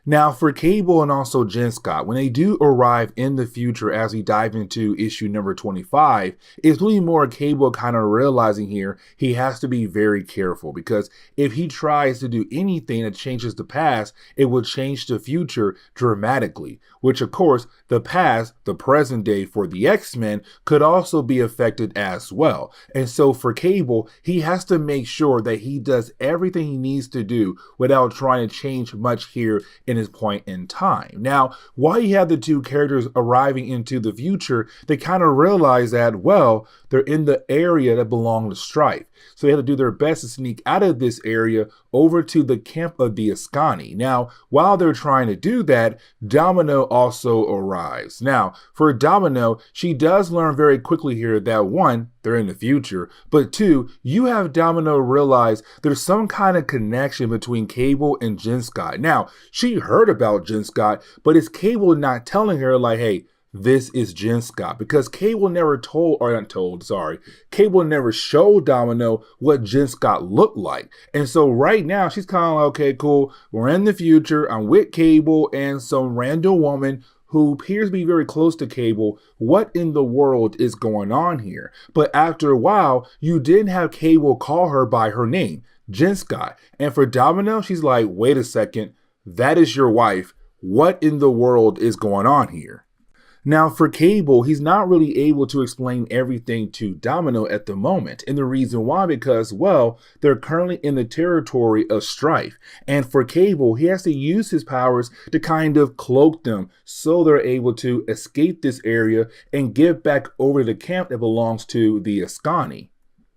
Now, for Cable and also Jen Scott, when they do arrive in the future as we dive into issue number 25, it's really more Cable kind of realizing here he has to be very careful, because if he tries to do anything that changes the past, it will change the future dramatically, which of course, the past, the present day for the X-Men could also be affected as well. And so for Cable, he has to make sure that he does everything he needs to do without trying to change much here in his point in time. Now, while you have the two characters arriving into the future, they kind of realize that, well, they're in the area that belonged to Strife. So they have to do their best to sneak out of this area over to the camp of the Ascani. Now, while they're trying to do that, Domino also arrives. Now, for Domino, she does learn very quickly here that one, they're in the future, but two, you have Domino realize there's some kind of connection between Cable and Jen Scott. Now, she heard about Jen Scott, but it's Cable not telling her like, hey, this is Jen Scott, because Cable never Cable never showed Domino what Jen Scott looked like. And so right now she's kind of like, okay, cool, we're in the future, I'm with Cable and some random woman who appears to be very close to Cable. What in the world is going on here? But after a while, you didn't have Cable call her by her name, Jen Scott. And for Domino, she's like, wait a second, that is your wife. What in the world is going on here? Now, for Cable, he's not really able to explain everything to Domino at the moment. And the reason why, because, well, they're currently in the territory of Strife. And for Cable, he has to use his powers to kind of cloak them so they're able to escape this area and get back over to the camp that belongs to the Ascani.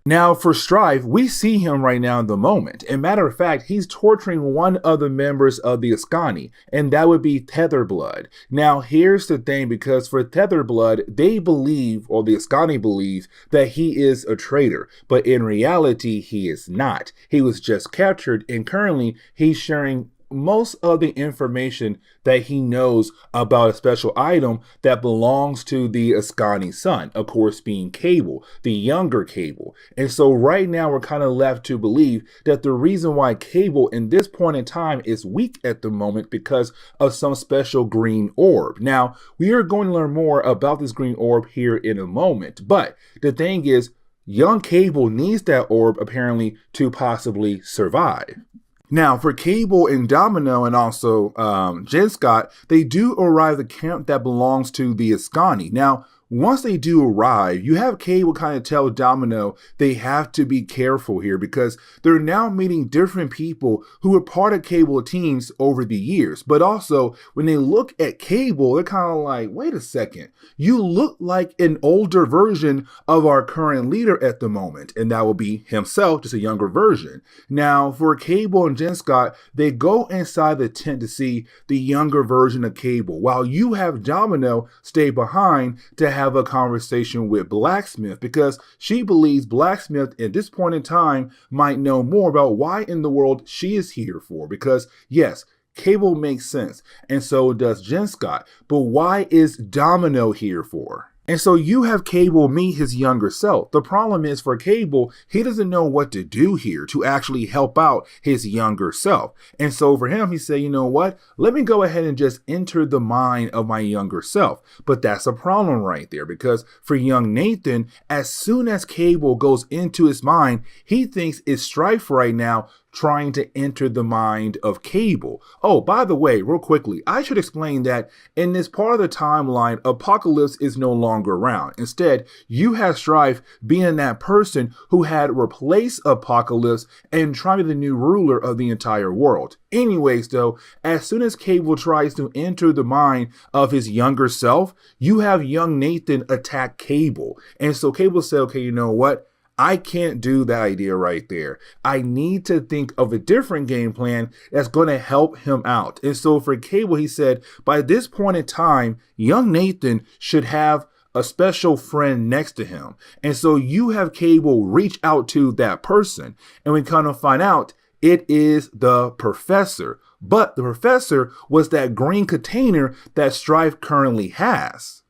Now, for Strife, we see him right now in the moment. And matter of fact, he's torturing one of the members of the Ascani, and that would be Tetherblood. Now, here's the thing, because for Tetherblood, they believe, or the Ascani believes, that he is a traitor. But in reality, he is not. He was just captured, and currently, he's sharing most of the information that he knows about a special item that belongs to the Ascani son, of course being Cable, the younger Cable. And so right now we're kind of left to believe that the reason why Cable in this point in time is weak at the moment because of some special green orb. Now, we are going to learn more about this green orb here in a moment, but the thing is, young Cable needs that orb apparently to possibly survive. Now, for Cable and Domino and also Jen Scott, they do arrive at the camp that belongs to the Ascani. Now, once they do arrive, you have Cable kind of tell Domino they have to be careful here because they're now meeting different people who were part of Cable teams over the years. But also, when they look at Cable, they're kind of like, wait a second, you look like an older version of our current leader at the moment. And that will be himself, just a younger version. Now, for Cable and Jen Scott, they go inside the tent to see the younger version of Cable, while you have Domino stay behind to have a conversation with Blacksmith, because she believes Blacksmith at this point in time might know more about why in the world she is here for. Because yes, Cable makes sense, and so does Jen Scott, but why is Domino here for? And so you have Cable meet his younger self. The problem is for Cable, he doesn't know what to do here to actually help out his younger self. And so for him, he said, you know what? Let me go ahead and just enter the mind of my younger self. But that's a problem right there, because for young Nathan, as soon as Cable goes into his mind, he thinks it's Strife right now trying to enter the mind of Cable. Oh, by the way, real quickly, I should explain that in this part of the timeline, Apocalypse is no longer around. Instead, you have Strife being that person who had replaced Apocalypse and trying to be the new ruler of the entire world. Anyways, though, as soon as Cable tries to enter the mind of his younger self, you have young Nathan attack Cable. And so Cable said, okay, you know what? I can't do that idea right there. I need to think of a different game plan that's going to help him out. And so for Cable, he said, by this point in time, young Nathan should have a special friend next to him. And so you have Cable reach out to that person. And we kind of find out it is the Professor. But the Professor was that green container that Strife currently has.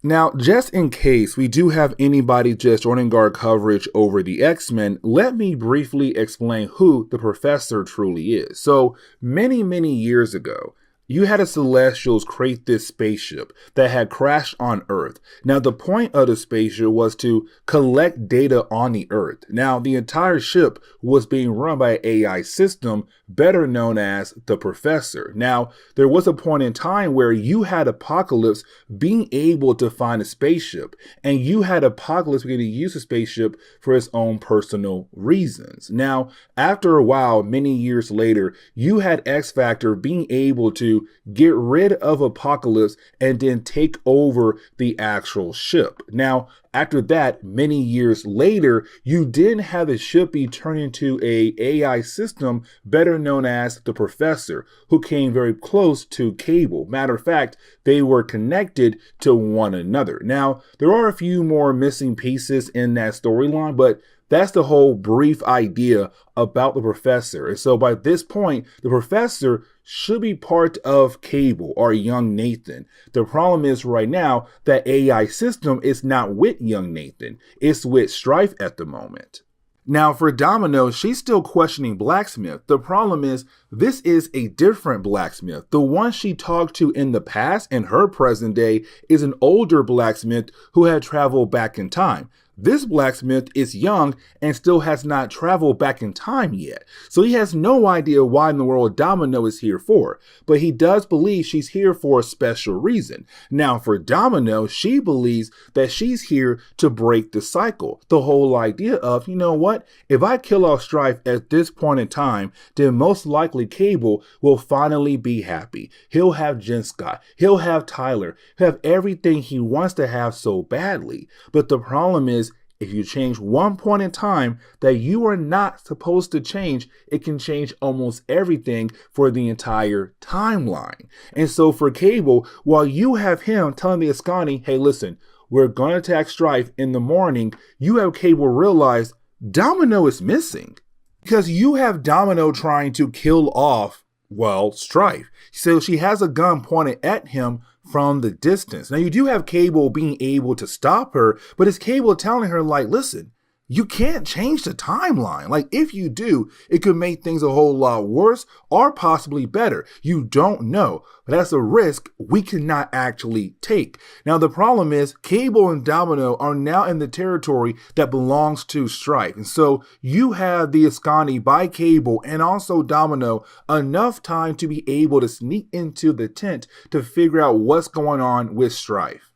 Now, just in case we do have anybody just joining our coverage over the X-Men, let me briefly explain who the Professor truly is. So many years ago, You had the Celestials create this spaceship that had crashed on Earth. Now, the point of the spaceship was to collect data on the Earth. Now, the entire ship was being run by an AI system, better known as the Professor. Now, there was a point in time where you had Apocalypse being able to find a spaceship, and you had Apocalypse being able to use the spaceship for his own personal reasons. Now, after a while, many years later, you had X Factor being able to get rid of Apocalypse and then take over the actual ship. Now, after that, many years later, you didn't have the ship be turned into a AI system better known as the Professor, who came very close to Cable. Matter of fact, they were connected to one another. Now, there are a few more missing pieces in that storyline, but that's the whole brief idea about the Professor. And so by this point, the Professor should be part of Cable or young Nathan. The problem is right now that AI system is not with young Nathan. It's with Strife at the moment. Now, for Domino, she's still questioning Blacksmith. The problem is, this is a different Blacksmith. The one she talked to in the past, in her present day, is an older Blacksmith who had traveled back in time. This Blacksmith is young and still has not traveled back in time yet. So he has no idea why in the world Domino is here for. But he does believe she's here for a special reason. Now, for Domino, she believes that she's here to break the cycle. The whole idea of, you know what? If I kill off Strife at this point in time, then most likely Cable will finally be happy. He'll have Jen Scott. He'll have Tyler. He'll have everything he wants to have so badly. But the problem is, if you change one point in time that you are not supposed to change, it can change almost everything for the entire timeline. And so for Cable, while you have him telling the Ascani, hey, listen, we're going to attack Strife in the morning, you have Cable realize Domino is missing. Because you have Domino trying to kill off, well, Strife. So she has a gun pointed at him from the distance. Now, you do have Cable being able to stop her, but it's Cable telling her, like, listen, you can't change the timeline. Like, if you do, it could make things a whole lot worse or possibly better. You don't know, but that's a risk we cannot actually take. Now, the problem is Cable and Domino are now in the territory that belongs to Strife. And so you have the Ascani by Cable and also Domino enough time to be able to sneak into the tent to figure out what's going on with Strife.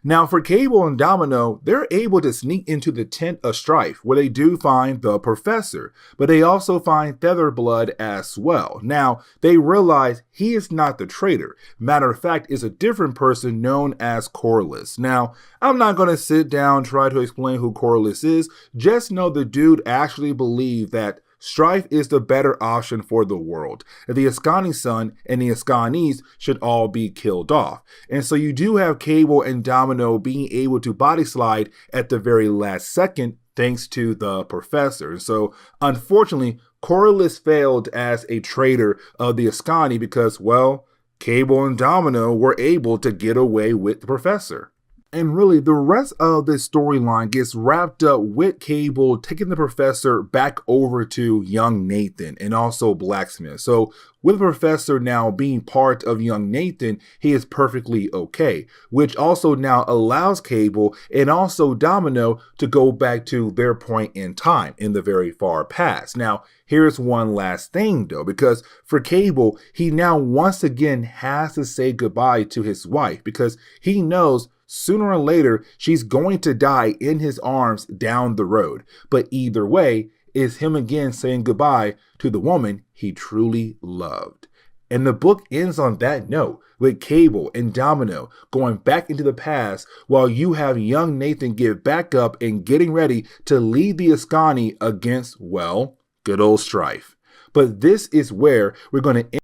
Now, for Cable and Domino, they're able to sneak into the tent of Strife, where they do find the Professor, but they also find Featherblood as well. Now, they realize he is not the traitor. Matter of fact, is a different person known as Corliss. Now, I'm not going to sit down and try to explain who Corliss is. Just know the dude actually believed that Strife is the better option for the world. The Ascani son and the Ascanis should all be killed off. And so you do have Cable and Domino being able to body slide at the very last second thanks to the Professor. And so unfortunately, Corliss failed as a traitor of the Ascani because, well, Cable and Domino were able to get away with the Professor. And really, the rest of this storyline gets wrapped up with Cable taking the Professor back over to young Nathan and also Blacksmith. So with the Professor now being part of young Nathan, he is perfectly okay, which also now allows Cable and also Domino to go back to their point in time in the very far past. Now, here's one last thing though, because for Cable, he now once again has to say goodbye to his wife because he knows sooner or later, she's going to die in his arms down the road. But either way, it's him again saying goodbye to the woman he truly loved. And the book ends on that note, with Cable and Domino going back into the past while you have young Nathan get back up and getting ready to lead the Ascani against, well, good old Strife. But this is where we're going to end.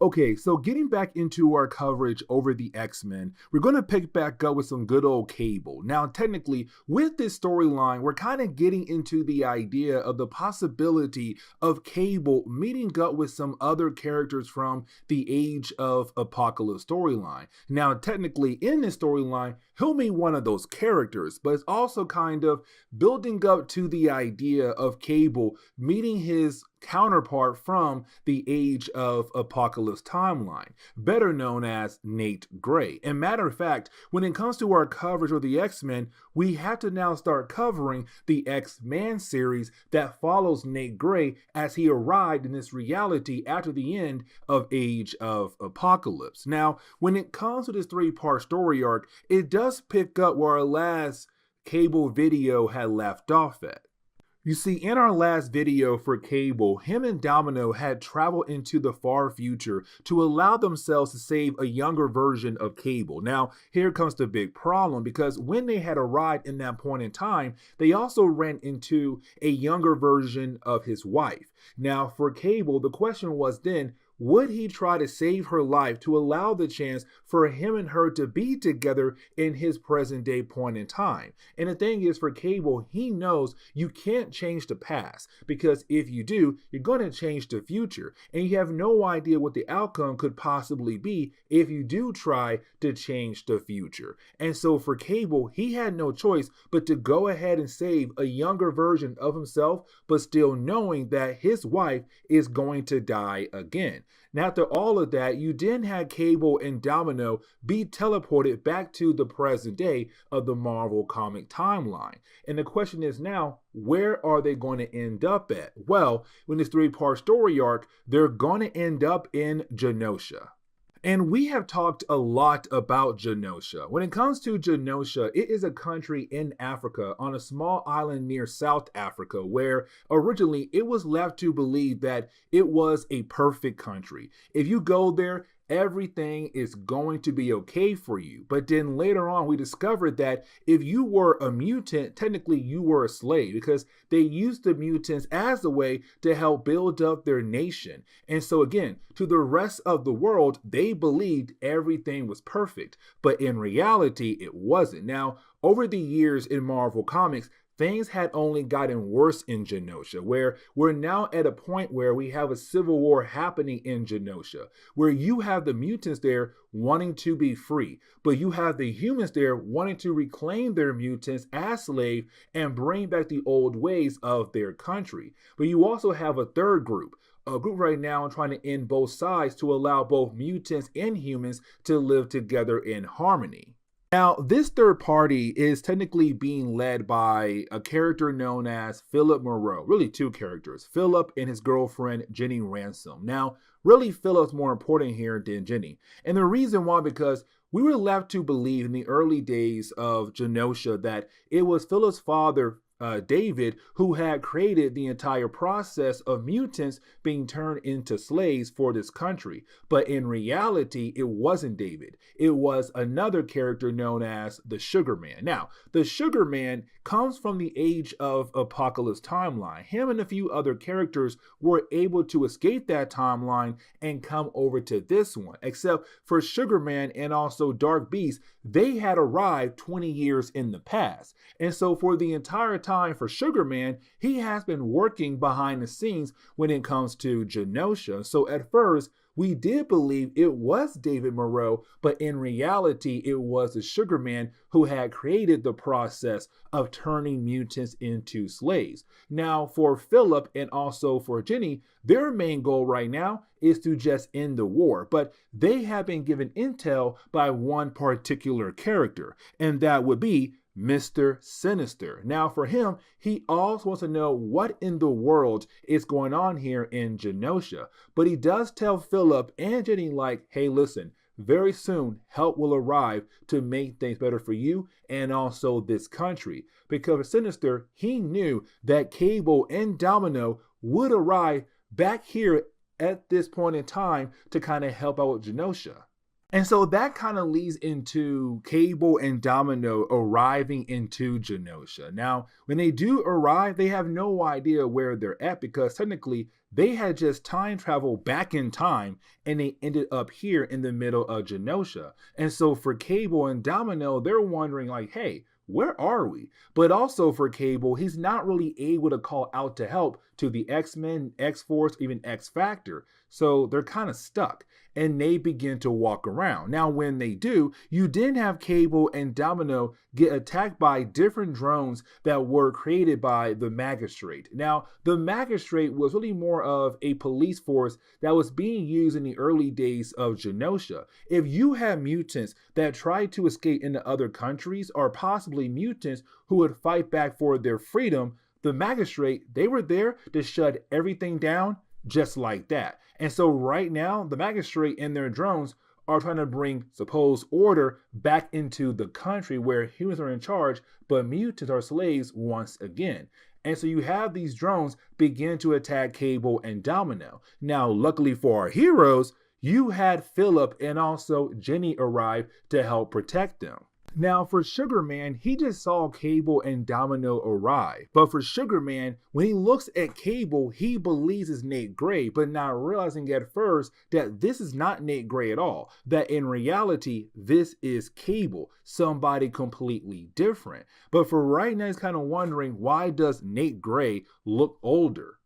Okay, so getting back into our coverage over the X-Men, we're going to pick back up with some good old Cable. Now, technically, with this storyline, we're kind of getting into the idea of the possibility of Cable meeting up with some other characters from the Age of Apocalypse storyline. Now, technically, in this storyline, he'll meet one of those characters, but it's also kind of building up to the idea of Cable meeting his counterpart from the Age of Apocalypse timeline, better known as Nate Gray. And matter of fact, when it comes to our coverage of the X-Men, we have to now start covering the X-Men series that follows Nate Gray as he arrived in this reality after the end of Age of Apocalypse. Now, when it comes to this three-part story arc, it does pick up where our last Cable video had left off at. You see, in our last video for Cable, him and Domino had traveled into the far future to allow themselves to save a younger version of Cable. Now, here comes the big problem, because when they had arrived in that point in time, they also ran into a younger version of his wife. Now, for Cable, the question was then, would he try to save her life to allow the chance for him and her to be together in his present day point in time? And the thing is, for Cable, he knows you can't change the past, because if you do, you're going to change the future. And you have no idea what the outcome could possibly be if you do try to change the future. And so for Cable, he had no choice but to go ahead and save a younger version of himself, but still knowing that his wife is going to die again. Now, after all of that, you then had Cable and Domino be teleported back to the present day of the Marvel comic timeline. And the question is now, where are they going to end up at? Well, in this three-part story arc, they're going to end up in Janoshan. And we have talked a lot about Janoshan. When it comes to Janoshan, it is a country in Africa on a small island near South Africa, where originally it was left to believe that it was a perfect country. If you go there, everything is going to be okay for you. But then later on, we discovered that if you were a mutant, technically you were a slave, because they used the mutants as a way to help build up their nation. And so again, to the rest of the world, they believed everything was perfect. But in reality, it wasn't. Now, over the years in Marvel Comics, things had only gotten worse in Janoshan, where we're now at a point where we have a civil war happening in Janoshan, where you have the mutants there wanting to be free, but you have the humans there wanting to reclaim their mutants as slaves and bring back the old ways of their country. But you also have a third group, a group right now trying to end both sides to allow both mutants and humans to live together in harmony. Now, this third party is technically being led by a character known as Philip Moreau. Really two characters, Philip and his girlfriend, Jenny Ransom. Now, really Philip's more important here than Jenny. And the reason why, because we were left to believe in the early days of Janoshan that it was Philip's father, David, who had created the entire process of mutants being turned into slaves for this country. But in reality, it wasn't David. It was another character known as the Sugar Man. Now, the Sugar Man comes from the Age of Apocalypse timeline. Him and a few other characters were able to escape that timeline and come over to this one. Except for Sugar Man and also Dark Beast, they had arrived 20 years in the past. And so for the entire time for Sugar Man, he has been working behind the scenes when it comes to Janoshan. So at first, we did believe it was David Moreau, but in reality, it was the Sugar Man who had created the process of turning mutants into slaves. Now, for Philip and also for Jenny, their main goal right now is to just end the war, but they have been given intel by one particular character, and that would be Mr. Sinister. Now for him, he also wants to know what in the world is going on here in Janoshan. But he does tell Philip and Jenny like, hey, listen, very soon help will arrive to make things better for you and also this country. Because for Sinister, he knew that Cable and Domino would arrive back here at this point in time to kind of help out with Janoshan. And so that kind of leads into Cable and Domino arriving into Genosha. Now, when they do arrive, they have no idea where they're at because technically they had just time traveled back in time and they ended up here in the middle of Genosha. And so for Cable and Domino, they're wondering like, hey, where are we? But also for Cable, he's not really able to call out to help to the X-Men, X-Force, even X-Factor. So they're kind of stuck and they begin to walk around. Now, when they do, you then have Cable and Domino get attacked by different drones that were created by the Magistrate. Now, the Magistrate was really more of a police force that was being used in the early days of Genosha. If you had mutants that tried to escape into other countries, or possibly mutants who would fight back for their freedom, the Magistrate, they were there to shut everything down just like that. And so right now, the Magistrate and their drones are trying to bring supposed order back into the country where humans are in charge, but mutants are slaves once again. And so you have these drones begin to attack Cable and Domino. Now, luckily for our heroes, you had Philip and also Jenny arrive to help protect them. Now, for Sugar Man, he just saw Cable and Domino arrive. But for Sugar Man, when he looks at Cable, he believes it's Nate Gray, but not realizing at first that this is not Nate Gray at all. That in reality, this is Cable, somebody completely different. But for right now, he's kind of wondering, why does Nate Gray look older?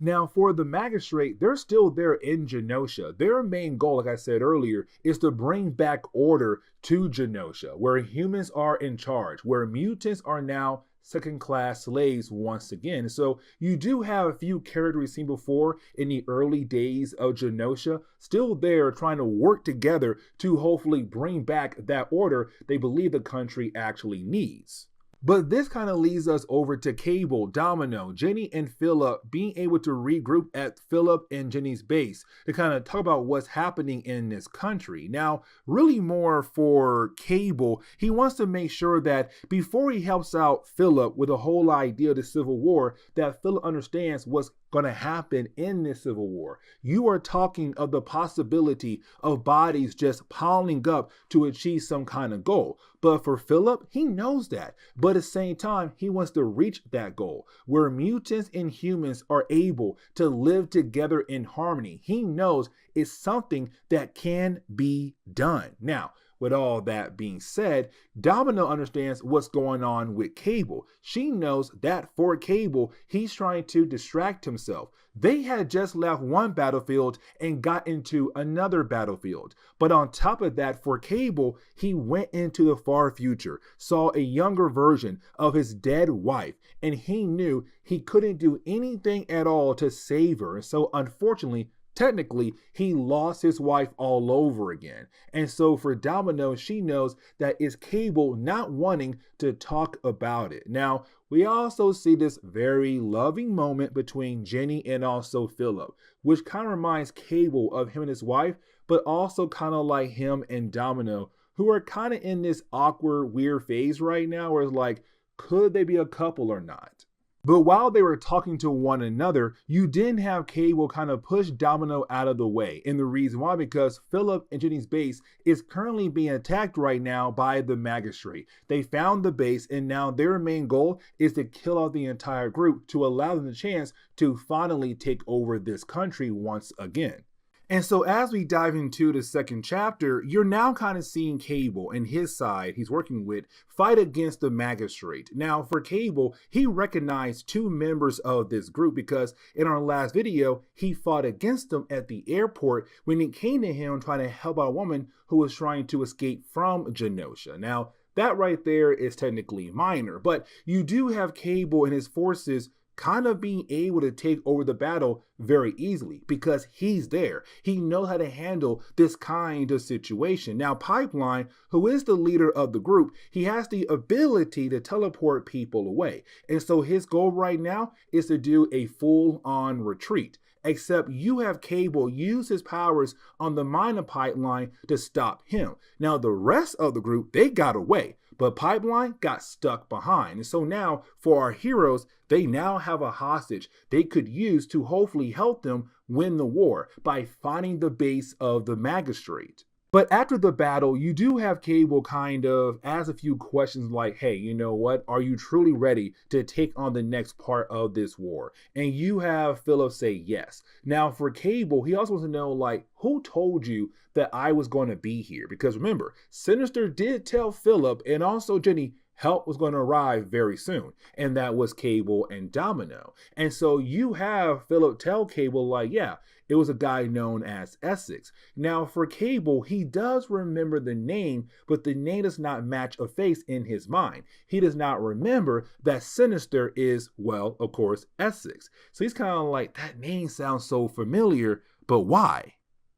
Now, for the Magistrate, they're still there in Genosha. Their main goal, like I said earlier, is to bring back order to Genosha, where humans are in charge, where mutants are now second-class slaves once again. So you do have a few characters we've seen before in the early days of Genosha, still there trying to work together to hopefully bring back that order they believe the country actually needs. But this kind of leads us over to Cable, Domino, Jenny, and Philip being able to regroup at Philip and Jenny's base to kind of talk about what's happening in this country. Now, really more for Cable, he wants to make sure that before he helps out Philip with the whole idea of the Civil War, that Philip understands what's going to happen in this Civil War. You are talking of the possibility of bodies just piling up to achieve some kind of goal. But for Philip, he knows that. But at the same time, he wants to reach that goal where mutants and humans are able to live together in harmony. He knows it's something that can be done. Now, with all that being said, Domino understands what's going on with Cable. She knows that for Cable, he's trying to distract himself. They had just left one battlefield and got into another battlefield. But on top of that, for Cable, he went into the far future, saw a younger version of his dead wife, and he knew he couldn't do anything at all to save her. And so unfortunately, technically, he lost his wife all over again. And so for Domino, she knows that it's Cable not wanting to talk about it. Now, we also see this very loving moment between Jenny and also Philip, which kind of reminds Cable of him and his wife, but also kind of like him and Domino, who are kind of in this awkward, weird phase right now where it's like, could they be a couple or not? But while they were talking to one another, you didn't have Cable kind of push Domino out of the way. And the reason why, because Philip and Jenny's base is currently being attacked right now by the Magistrate. They found the base and now their main goal is to kill off the entire group to allow them the chance to finally take over this country once again. And so as we dive into the second chapter, you're now kind of seeing Cable and his side he's working with fight against the Magistrate. Now for Cable, he recognized two members of this group because in our last video, he fought against them at the airport when it came to him trying to help out a woman who was trying to escape from Janosha. Now that right there is technically minor, but you do have Cable and his forces kind of being able to take over the battle very easily because he's there. He knows how to handle this kind of situation. Now, Pipeline, who is the leader of the group, he has the ability to teleport people away. And so his goal right now is to do a full-on retreat. Except you have Cable use his powers on the minor Pipeline to stop him. Now, the rest of the group, they got away, but Pipeline got stuck behind. And so now, for our heroes, they now have a hostage they could use to hopefully help them win the war by finding the base of the Magistrate. But after the battle, you do have Cable kind of ask a few questions like, hey, you know what? Are you truly ready to take on the next part of this war? And you have Philip say yes. Now, for Cable, he also wants to know, like, who told you that I was going to be here? Because remember, Sinister did tell Philip and also Jenny help was going to arrive very soon. And that was Cable and Domino. And so you have Philip tell Cable, like, yeah, it was a guy known as Essex. Now, for Cable, he does remember the name, but the name does not match a face in his mind. He does not remember that Sinister is, well, of course, Essex. So he's kind of like, that name sounds so familiar, but why?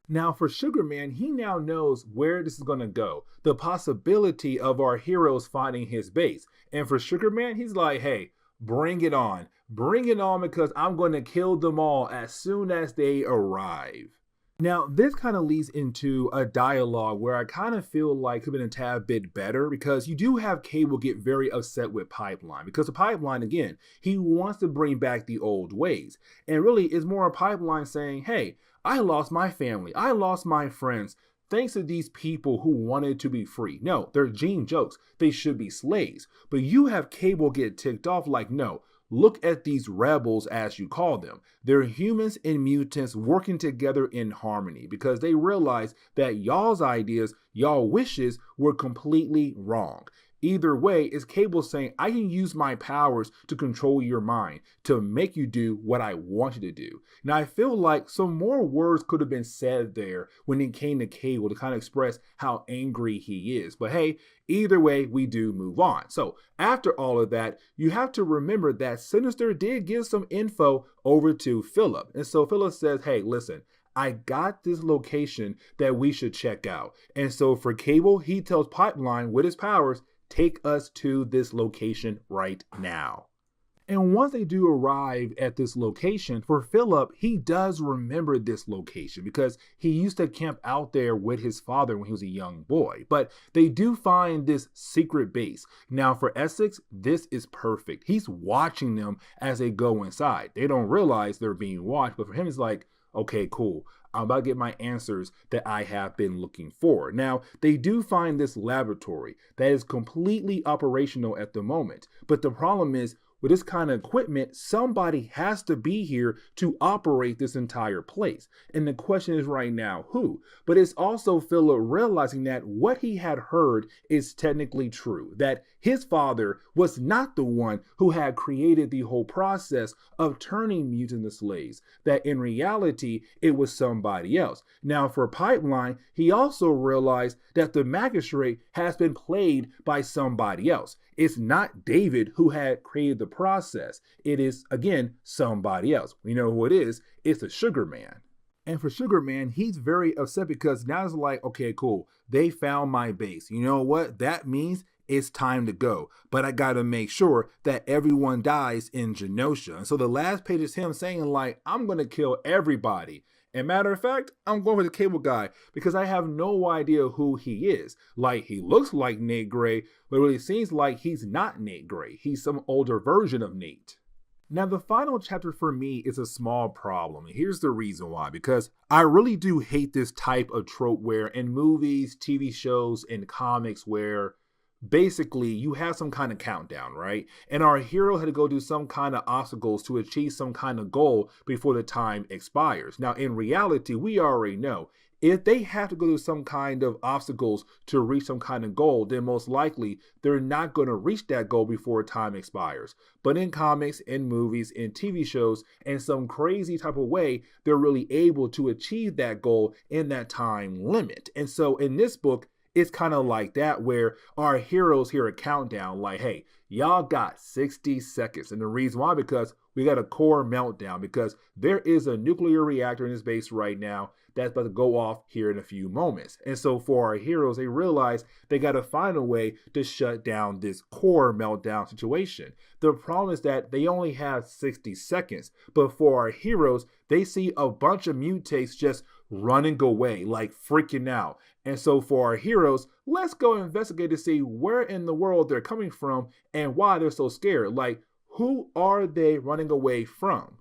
Now, for Sugar Man, he now knows where this is going to go. The possibility of our heroes finding his base. And for Sugar Man, he's like, hey, bring it on. Bring it on because I'm going to kill them all as soon as they arrive. Now, this kind of leads into a dialogue where I kind of feel like could have been a tad bit better because you do have Cable get very upset with Pipeline because the Pipeline, again, he wants to bring back the old ways. And really, it's more a Pipeline saying, hey, I lost my family. I lost my friends. Thanks to these people who wanted to be free. No, they're Gene jokes. They should be slaves. But you have Cable get ticked off like, no, look at these rebels as you call them. They're humans and mutants working together in harmony because they realize that y'all's ideas, y'all wishes were completely wrong. Either way, it's Cable saying, I can use my powers to control your mind, to make you do what I want you to do. Now, I feel like some more words could have been said there when it came to Cable to kind of express how angry he is. But hey, either way, we do move on. So after all of that, you have to remember that Sinister did give some info over to Philip. And so Philip says, hey, listen, I got this location that we should check out. And so for Cable, he tells Pipeline with his powers, take us to this location right now. And once they do arrive at this location, for Philip, he does remember this location because he used to camp out there with his father when he was a young boy. But they do find this secret base. Now for Essex, this is perfect. He's watching them as they go inside. They don't realize they're being watched, but for him, it's like, okay, cool. I'm about to get my answers that I have been looking for. Now, they do find this laboratory that is completely operational at the moment. But the problem is, with this kind of equipment, somebody has to be here to operate this entire place. And the question is right now, who? But it's also Philip realizing that what he had heard is technically true, that his father was not the one who had created the whole process of turning mutants into slaves, that in reality, it was somebody else. Now, for Pipeline, he also realized that the magistrate has been played by somebody else. It's not David who had created the process. It is, again, somebody else. We know who it is. It's the Sugar Man. And for Sugar Man, he's very upset because now it's like, okay, cool. They found my base. You know what? That means it's time to go. But I got to make sure that everyone dies in Janoshan. And so the last page is him saying like, I'm going to kill everybody. And matter of fact, I'm going with the Cable guy because I have no idea who he is. Like, he looks like Nate Gray, but it really seems like he's not Nate Gray. He's some older version of Nate. Now, the final chapter for me is a small problem. And here's the reason why. Because I really do hate this type of trope where in movies, TV shows, and comics where basically you have some kind of countdown, right? And our hero had to go do some kind of obstacles to achieve some kind of goal before the time expires. Now, in reality, we already know if they have to go through some kind of obstacles to reach some kind of goal, then most likely they're not going to reach that goal before time expires. But in comics, in movies, in TV shows, in some crazy type of way, they're really able to achieve that goal in that time limit. And so in this book, it's kind of like that where our heroes hear a countdown like, hey, y'all got 60 seconds. And the reason why, because we got a core meltdown because there is a nuclear reactor in this base right now that's about to go off here in a few moments. And so for our heroes, they realize they got to find a way to shut down this core meltdown situation. The problem is that they only have 60 seconds. But for our heroes, they see a bunch of mutates just running away, like freaking out. And so for our heroes, let's go investigate to see where in the world they're coming from and why they're so scared. Like, who are they running away from?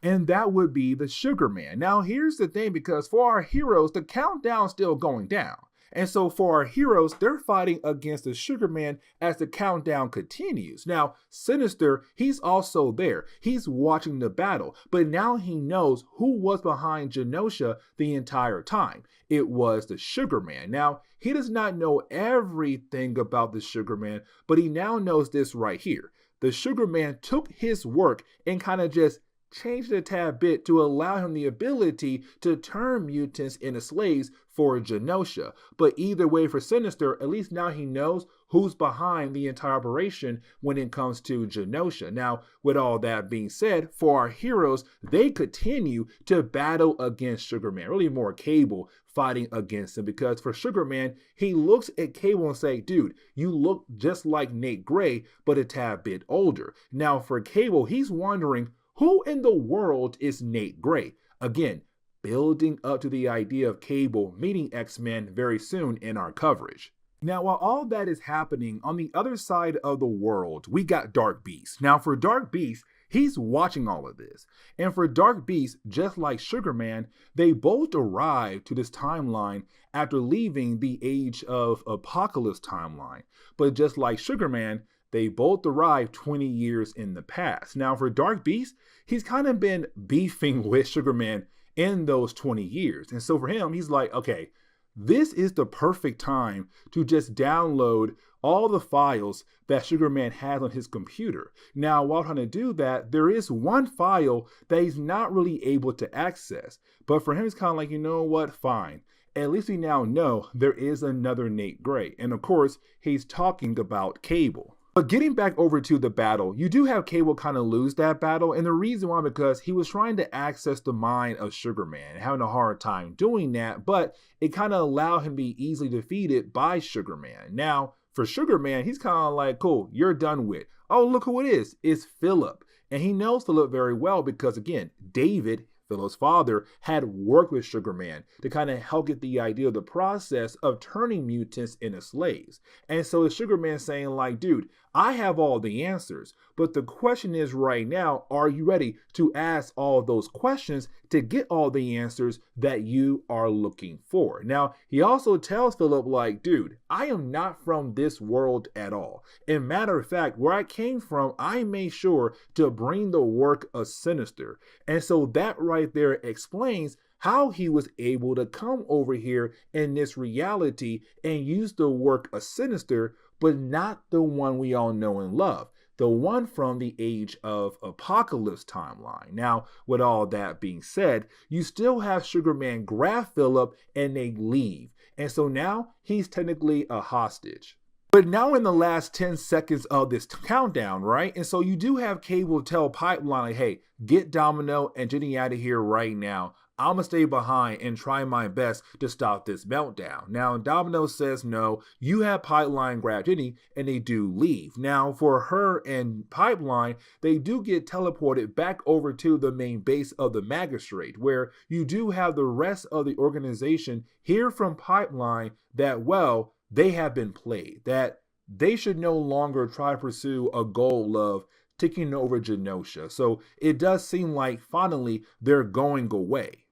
and that would be the Sugar Man. Now, here's the thing, because for our heroes, the countdown's still going down. And so for our heroes, they're fighting against the Sugar Man as the countdown continues. Now, Sinister, he's also there. He's watching the battle, but now he knows who was behind Janosha the entire time. It was the Sugar Man. Now, he does not know everything about the Sugar Man, but he now knows this right here. The Sugar Man took his work and kind of just changed it a tad bit to allow him the ability to turn mutants into slaves for Janosha. But either way, for Sinister, at least now he knows who's behind the entire operation when it comes to Janosha. Now, with all that being said, for our heroes, they continue to battle against Sugar Man, really more Cable fighting against him, because for Sugar Man, he looks at Cable and say, dude, you look just like Nate Gray, but a tad bit older. Now, for Cable, he's wondering, who in the world is Nate Gray? Again, building up to the idea of Cable meeting X-Men very soon in our coverage. Now, while all that is happening, on the other side of the world, we got Dark Beast. Now, for Dark Beast, he's watching all of this. And for Dark Beast, just like Sugar Man, they both arrived to this timeline after leaving the Age of Apocalypse timeline. But just like Sugar Man, they both arrived 20 years in the past. Now, for Dark Beast, he's kind of been beefing with Sugar Man in those 20 years. And so for him, he's like, okay, this is the perfect time to just download all the files that Sugar Man has on his computer. Now, while trying to do that, there is one file that he's not really able to access. But for him, it's kind of like, you know what, fine. At least we now know there is another Nate Gray. And of course, he's talking about Cable. But getting back over to the battle, you do have Cable kind of lose that battle, and the reason why, because he was trying to access the mind of Sugar Man, having a hard time doing that, but it kind of allowed him to be easily defeated by Sugar Man. Now, for Sugar Man, he's kind of like, cool, you're done with. Oh, look who it is. It's Philip. And he knows Philip very well because, again, David, Philip's father, had worked with Sugar Man to kind of help get the idea of the process of turning mutants into slaves. And so it's Sugar Man saying like, dude, I have all the answers, but the question is right now, are you ready to ask all those questions to get all the answers that you are looking for? Now, he also tells Philip like, dude, I am not from this world at all. And matter of fact, where I came from, I made sure to bring the work of Sinister. And so that right there explains how he was able to come over here in this reality and use the work of Sinister, but not the one we all know and love, the one from the Age of Apocalypse timeline. Now, with all that being said, you still have Sugar Man grab Philip and they leave. And so now he's technically a hostage. But now in the last 10 seconds of this countdown, right? And so you do have Cable tell Pipeline, like, hey, get Domino and Jenny out of here right now. I'm gonna stay behind and try my best to stop this meltdown. Now, Domino says no, you have Pipeline grab Jenny, and they do leave. Now, for her and Pipeline, they do get teleported back over to the main base of the Magistrate, where you do have the rest of the organization hear from Pipeline that, well, they have been played, that they should no longer try to pursue a goal of taking over Janosha. So it does seem like finally they're going away.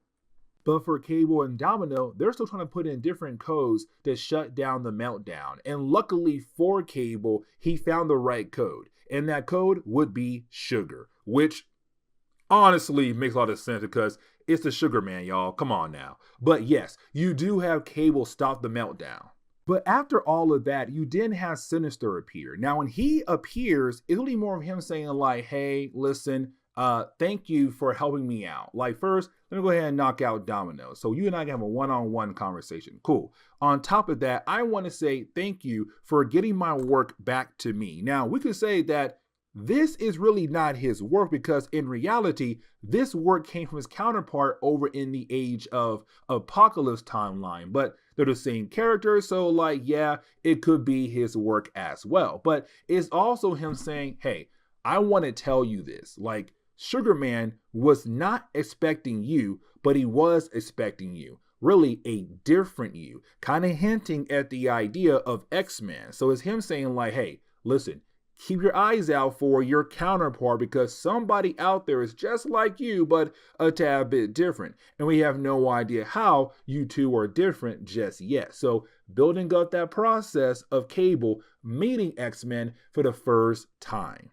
But for Cable and Domino, they're still trying to put in different codes to shut down the meltdown. And luckily for Cable, he found the right code. And that code would be sugar, which honestly makes a lot of sense because it's the Sugar Man, y'all. Come on now. But yes, you do have Cable stop the meltdown. But after all of that, you then have Sinister appear. Now, when he appears, it's really more of him saying like, hey, listen, thank you for helping me out. Like, first, let me go ahead and knock out Domino. So you and I can have a one-on-one conversation. Cool. On top of that, I want to say thank you for getting my work back to me. Now, we could say that this is really not his work because in reality, this work came from his counterpart over in the Age of Apocalypse timeline, but they're the same character. So like, yeah, it could be his work as well, but it's also him saying, hey, I want to tell you this, like Sugar Man was not expecting you, but he was expecting you. Really a different you, kind of hinting at the idea of X-Men. So it's him saying like, hey, listen, keep your eyes out for your counterpart because somebody out there is just like you, but a tad bit different. And we have no idea how you two are different just yet. So building up that process of Cable meeting X-Men for the first time.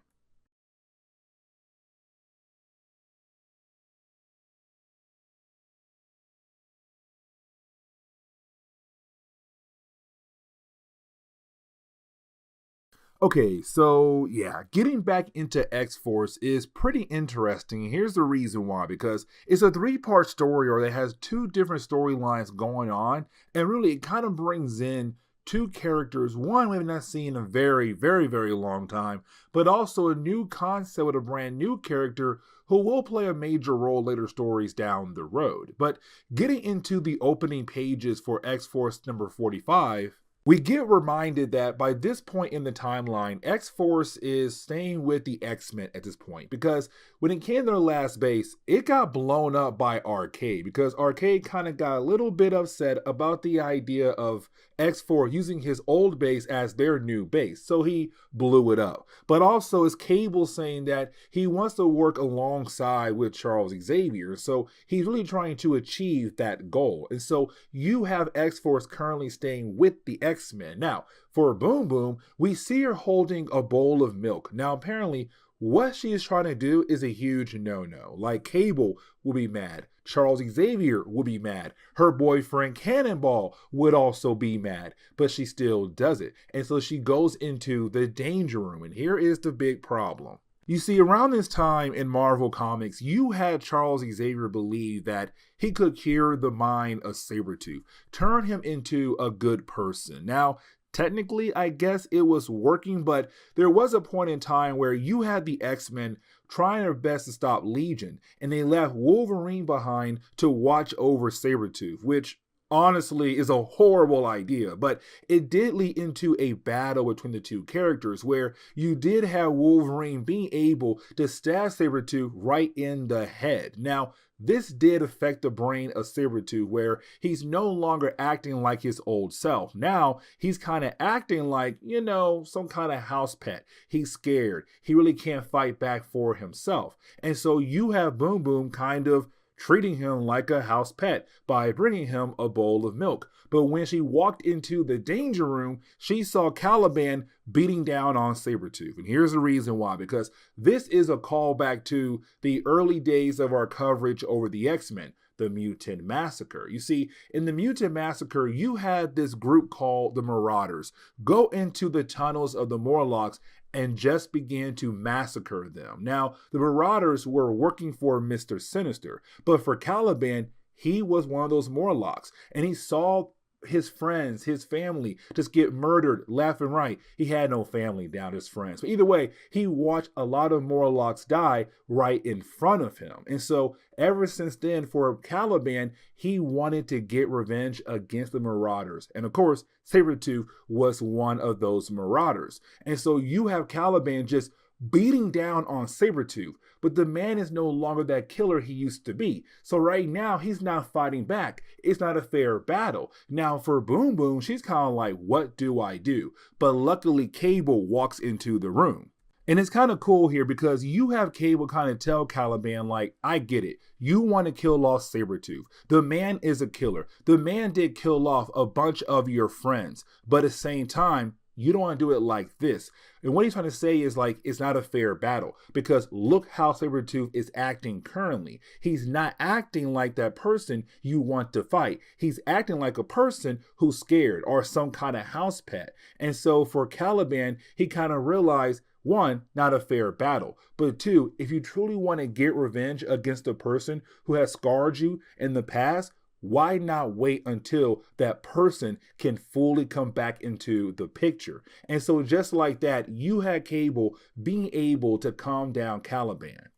Okay, so yeah, getting back into X-Force is pretty interesting. Here's the reason why, because it's a three-part story or that has two different storylines going on, and really it kind of brings in two characters, one we've not seen in a very, very, very long time, but also a new concept with a brand new character who will play a major role later stories down the road. But getting into the opening pages for X-Force number 45, we get reminded that by this point in the timeline, X-Force is staying with the X-Men at this point because when it came to their last base, it got blown up by Arcade because Arcade kind of got a little bit upset about the idea of X-Force using his old base as their new base, so he blew it up. But also is Cable saying that he wants to work alongside with Charles Xavier, so he's really trying to achieve that goal. And so you have X-Force currently staying with the X-Men. Now, for Boom Boom, we see her holding a bowl of milk. Now, apparently, what she is trying to do is a huge no-no. Like, Cable will be mad. Charles Xavier will be mad. Her boyfriend Cannonball would also be mad, but she still does it. And so she goes into the danger room. And here is the big problem. You see, around this time in Marvel Comics, you had Charles Xavier believe that he could cure the mind of Sabretooth, turn him into a good person. Now, technically, I guess it was working, but there was a point in time where you had the X-Men trying their best to stop Legion, and they left Wolverine behind to watch over Sabretooth, which honestly is a horrible idea, but it did lead into a battle between the two characters where you did have Wolverine being able to stab Sabretooth right in the head. Now, this did affect the brain of Sabretooth where he's no longer acting like his old self. Now, he's kind of acting like, some kind of house pet. He's scared. He really can't fight back for himself. And so you have Boom Boom kind of treating him like a house pet by bringing him a bowl of milk. But when she walked into the danger room, she saw Caliban beating down on Sabretooth. And here's the reason why, because this is a callback to the early days of our coverage over the X-Men, the Mutant Massacre. You see, in the Mutant Massacre, you had this group called the Marauders go into the tunnels of the Morlocks and just began to massacre them. Now, the Marauders were working for Mr. Sinister, but for Caliban, he was one of those Morlocks, and he saw his friends, his family just get murdered left and right. He had no family down, his friends. But either way, he watched a lot of Morlocks die right in front of him. And so ever since then, for Caliban, he wanted to get revenge against the Marauders. And of course, Sabretooth was one of those Marauders. And so you have Caliban just beating down on Sabretooth, but the man is no longer that killer he used to be. So right now, he's not fighting back. It's not a fair battle. Now for Boom Boom, she's kind of like, what do I do? But luckily, Cable walks into the room. And it's kind of cool here because you have Cable kind of tell Caliban, like, I get it. You want to kill off Sabretooth. The man is a killer. The man did kill off a bunch of your friends. But at the same time, you don't want to do it like this. And what he's trying to say is like, it's not a fair battle because look how Sabretooth is acting currently. He's not acting like that person you want to fight. He's acting like a person who's scared or some kind of house pet. And so for Caliban, he kind of realized, one, not a fair battle. But two, if you truly want to get revenge against a person who has scarred you in the past, why not wait until that person can fully come back into the picture? And so just like that, you had Cable being able to calm down Caliban.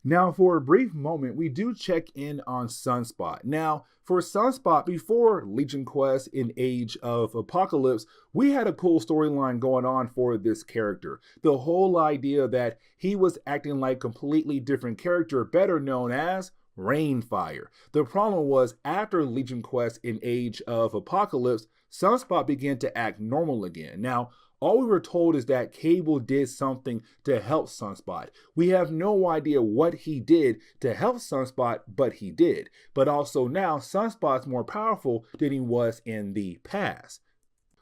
Now, for a brief moment, we do check in on Sunspot. Now, for Sunspot, before Legion Quest in Age of Apocalypse, we had a cool storyline going on for this character. The whole idea that he was acting like a completely different character, better known as Rainfire. The problem was after Legion Quest in Age of Apocalypse, Sunspot began to act normal again. Now, all we were told is that Cable did something to help Sunspot. We have no idea what he did to help Sunspot, but he did. But also now, Sunspot's more powerful than he was in the past.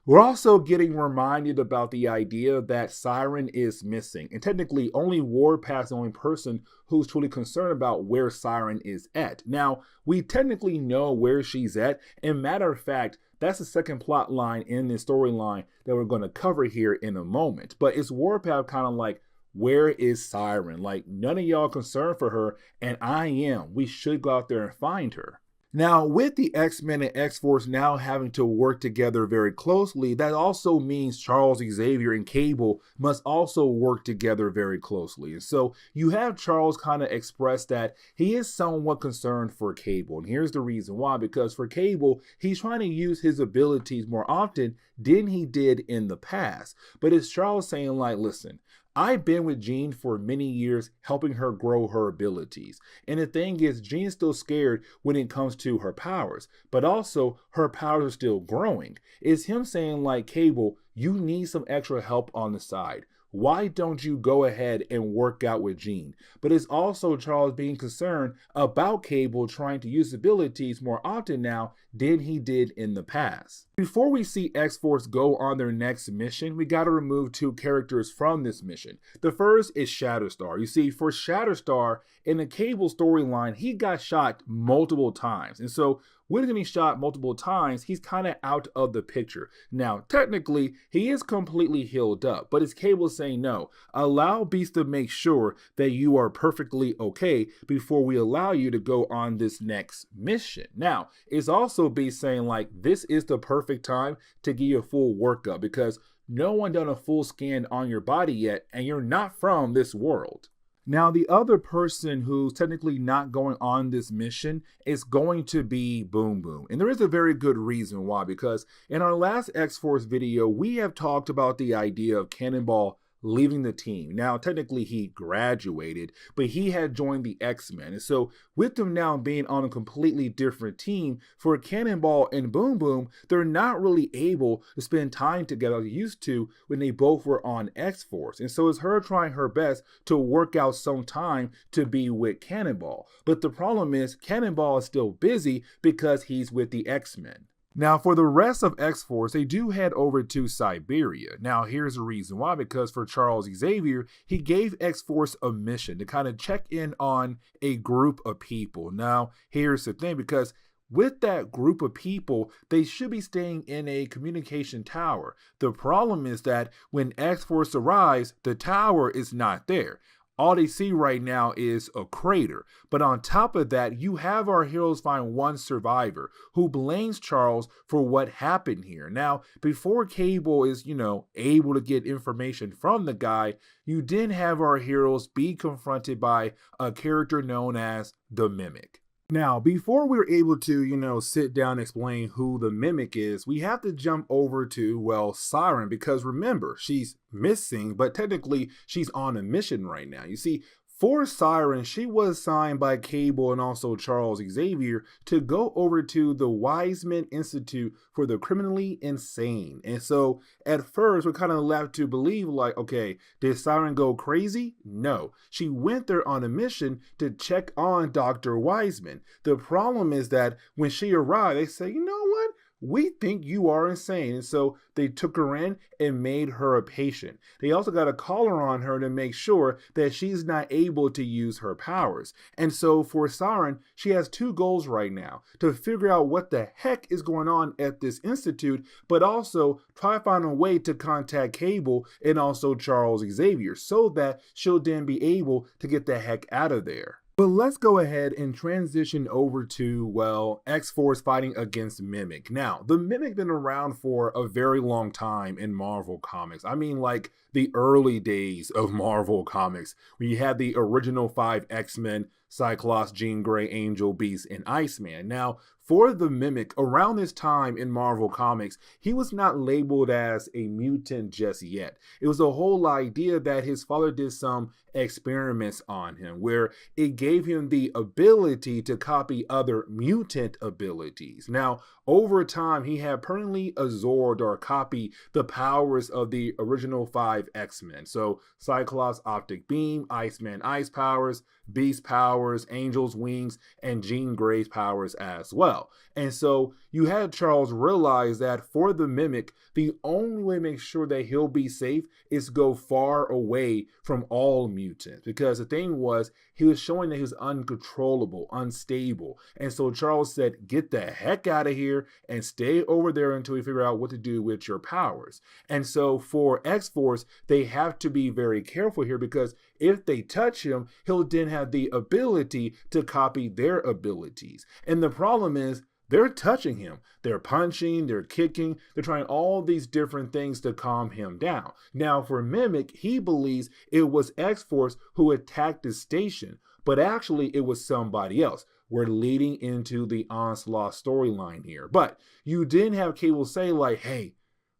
We're also getting reminded about the idea that Siryn is missing, and technically only Warpath's the only person who's truly concerned about where Siryn is at. Now, we technically know where she's at, and matter of fact, that's the second plot line in this storyline that we're going to cover here in a moment. But it's Warpath kind of like, where is Siryn? Like, none of y'all concerned for her, and I am. We should go out there and find her. Now, with the X-Men and X-Force now having to work together very closely, that also means Charles Xavier and Cable must also work together very closely. And so you have Charles kind of express that he is somewhat concerned for Cable. And here's the reason why. Because for Cable, he's trying to use his abilities more often than he did in the past. But it's Charles saying like, listen, I've been with Jean for many years, helping her grow her abilities. And the thing is, Jean's still scared when it comes to her powers, but also her powers are still growing. It's him saying like, Cable, you need some extra help on the side. Why don't you go ahead and work out with Jean? But it's also Charles being concerned about Cable trying to use abilities more often now than he did in the past. Before we see X-Force go on their next mission, we gotta remove two characters from this mission. The first is Shatterstar. You see, for Shatterstar, in the Cable storyline, he got shot multiple times. And so with getting shot multiple times, he's kind of out of the picture. Now, technically, he is completely healed up, but it's Cable saying no. Allow Beast to make sure that you are perfectly okay before we allow you to go on this next mission. Now, it's also Beast saying like, this is the perfect time to give you a full workup because no one done a full scan on your body yet, and you're not from this world. Now, the other person who's technically not going on this mission is going to be Boom Boom. And there is a very good reason why, because in our last X-Force video, we have talked about the idea of Cannonball leaving the team. Now, technically he graduated, but he had joined the X-Men. And so with them now being on a completely different team, for Cannonball and Boom Boom, they're not really able to spend time together like they used to when they both were on X-Force. And so it's her trying her best to work out some time to be with Cannonball. But the problem is Cannonball is still busy because he's with the X-Men. Now, for the rest of X-Force, they do head over to Siberia. Now, here's the reason why, because for Charles Xavier, he gave X-Force a mission to kind of check in on a group of people. Now, here's the thing, because with that group of people, they should be staying in a communication tower. The problem is that when X-Force arrives, the tower is not there. All they see right now is a crater. But on top of that, you have our heroes find one survivor who blames Charles for what happened here. Now, before Cable is, able to get information from the guy, you did have our heroes be confronted by a character known as the Mimic. Now, before we're able to, sit down and explain who the Mimic is, we have to jump over to, Siryn, because remember, she's missing, but technically she's on a mission right now. You see, for Siryn, she was signed by Cable and also Charles Xavier to go over to the Wiseman Institute for the Criminally Insane. And so at first, we're kind of left to believe like, okay, did Siryn go crazy? No. She went there on a mission to check on Dr. Wiseman. The problem is that when she arrived, they say, you know what? We think you are insane. And so they took her in and made her a patient. They also got a collar on her to make sure that she's not able to use her powers. And so for Siryn, she has two goals right now: to figure out what the heck is going on at this institute, but also try to find a way to contact Cable and also Charles Xavier so that she'll then be able to get the heck out of there. But let's go ahead and transition over to, X-Force fighting against Mimic. Now, the Mimic been around for a very long time in Marvel Comics. I mean, like, the early days of Marvel Comics, when you had the original 5 X-Men, Cyclops, Jean Grey, Angel, Beast, and Iceman. Now, for the Mimic, around this time in Marvel Comics, he was not labeled as a mutant just yet. It was a whole idea that his father did some experiments on him, where it gave him the ability to copy other mutant abilities. Now, over time, he had permanently absorbed or copied the powers of the original 5 X-Men. So, Cyclops' optic beam, Iceman ice powers, Beast powers, Angel's wings, and Jean Grey's powers as well. And so you had Charles realize that for the Mimic, the only way to make sure that he'll be safe is to go far away from all mutants. Because the thing was, he was showing that he was uncontrollable, unstable. And so Charles said, get the heck out of here and stay over there until we figure out what to do with your powers. And so for X-Force, they have to be very careful here, because if they touch him, he'll then have the ability to copy their abilities. And the problem is, they're touching him. They're punching, they're kicking, they're trying all these different things to calm him down. Now, for Mimic, he believes it was X-Force who attacked his station, but actually it was somebody else. We're leading into the Onslaught storyline here. But you didn't have Cable say like, hey,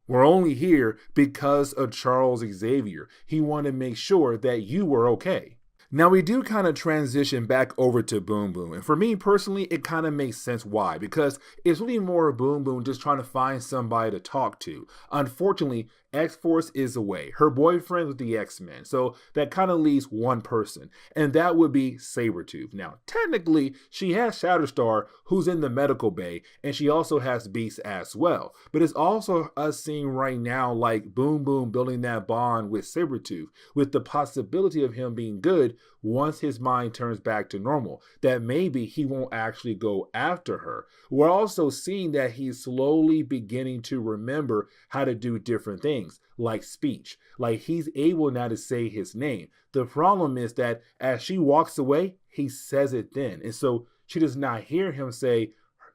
we're only here because of Charles Xavier. He wanted to make sure that you were okay. Now, we do kind of transition back over to Boom Boom. And for me personally, it kind of makes sense why. Because it's really more Boom Boom just trying to find somebody to talk to. Unfortunately, X-Force is away. Her boyfriend with the X-Men. So that kind of leaves one person. And that would be Sabretooth. Now, technically, she has Shatterstar, who's in the medical bay. And she also has Beast as well. But it's also us seeing right now like Boom Boom building that bond with Sabretooth, with the possibility of him being good once his mind turns back to normal, that maybe he won't actually go after her. We're also seeing that he's slowly beginning to remember how to do different things, like speech. Like he's able now to say his name. The problem is that as she walks away, he says it then. And so she does not hear him say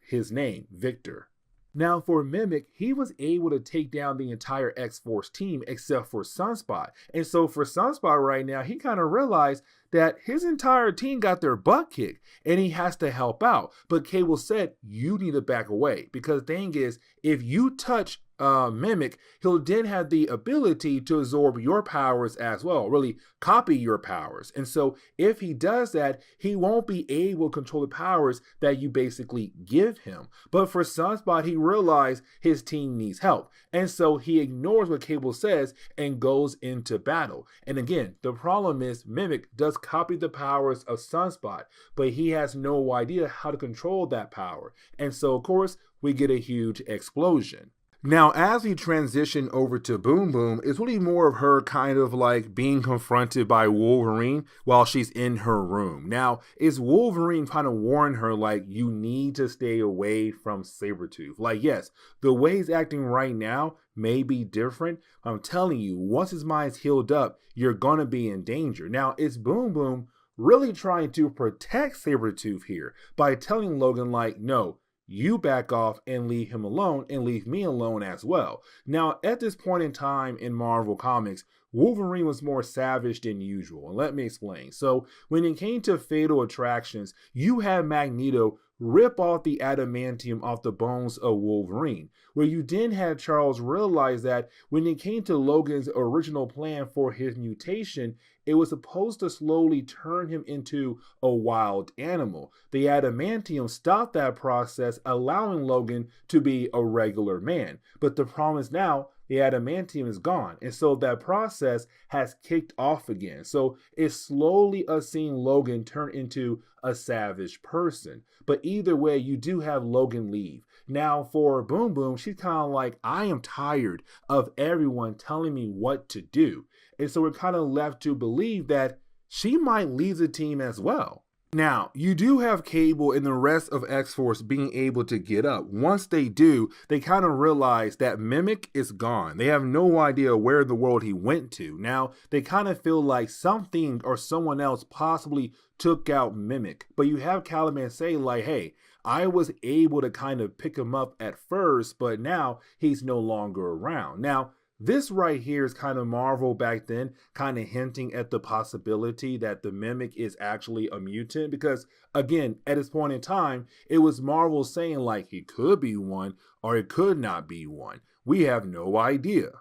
his name, Victor. Now, for Mimic, he was able to take down the entire X-Force team except for Sunspot. And so for Sunspot right now, he kind of realized that his entire team got their butt kicked and he has to help out. But Cable said, you need to back away, because the thing is, if you touch Mimic, he'll then have the ability to absorb your powers as well, really copy your powers. And so if he does that, he won't be able to control the powers that you basically give him. But for Sunspot, he realized his team needs help. And so he ignores what Cable says and goes into battle. And again, the problem is Mimic does copy the powers of Sunspot, but he has no idea how to control that power. And so, of course, we get a huge explosion. Now, as we transition over to Boom Boom, it's really more of her kind of like being confronted by Wolverine while she's in her room. Now, is Wolverine kind of warning her like, you need to stay away from Sabretooth? Like, yes, the way he's acting right now may be different. I'm telling you, once his mind's healed up, you're gonna be in danger. Now, it's Boom Boom really trying to protect Sabretooth here by telling Logan like, no, you back off and leave him alone and leave me alone as well. Now, at this point in time in Marvel Comics, Wolverine was more savage than usual. And let me explain. So when it came to Fatal Attractions, you had Magneto rip off the adamantium off the bones of Wolverine, where you then had Charles realize that when it came to Logan's original plan for his mutation, it was supposed to slowly turn him into a wild animal. The adamantium stopped that process, allowing Logan to be a regular man. But the problem is now the adamantium is gone. And so that process has kicked off again. So it's slowly us seeing Logan turn into a savage person. But either way, you do have Logan leave. Now for Boom Boom, she's kind of like, I am tired of everyone telling me what to do. And so we're kind of left to believe that she might leave the team as well. Now, you do have Cable and the rest of X-Force being able to get up. Once they do, they kind of realize that Mimic is gone. They have no idea where in the world he went to. Now, they kind of feel like something or someone else possibly took out Mimic. But you have Caliban say like, hey, I was able to kind of pick him up at first, but now he's no longer around. Now, This right here is kind of Marvel back then, kind of hinting at the possibility that the Mimic is actually a mutant. Because, again, at this point in time, it was Marvel saying, like, he could be one or it could not be one. We have no idea.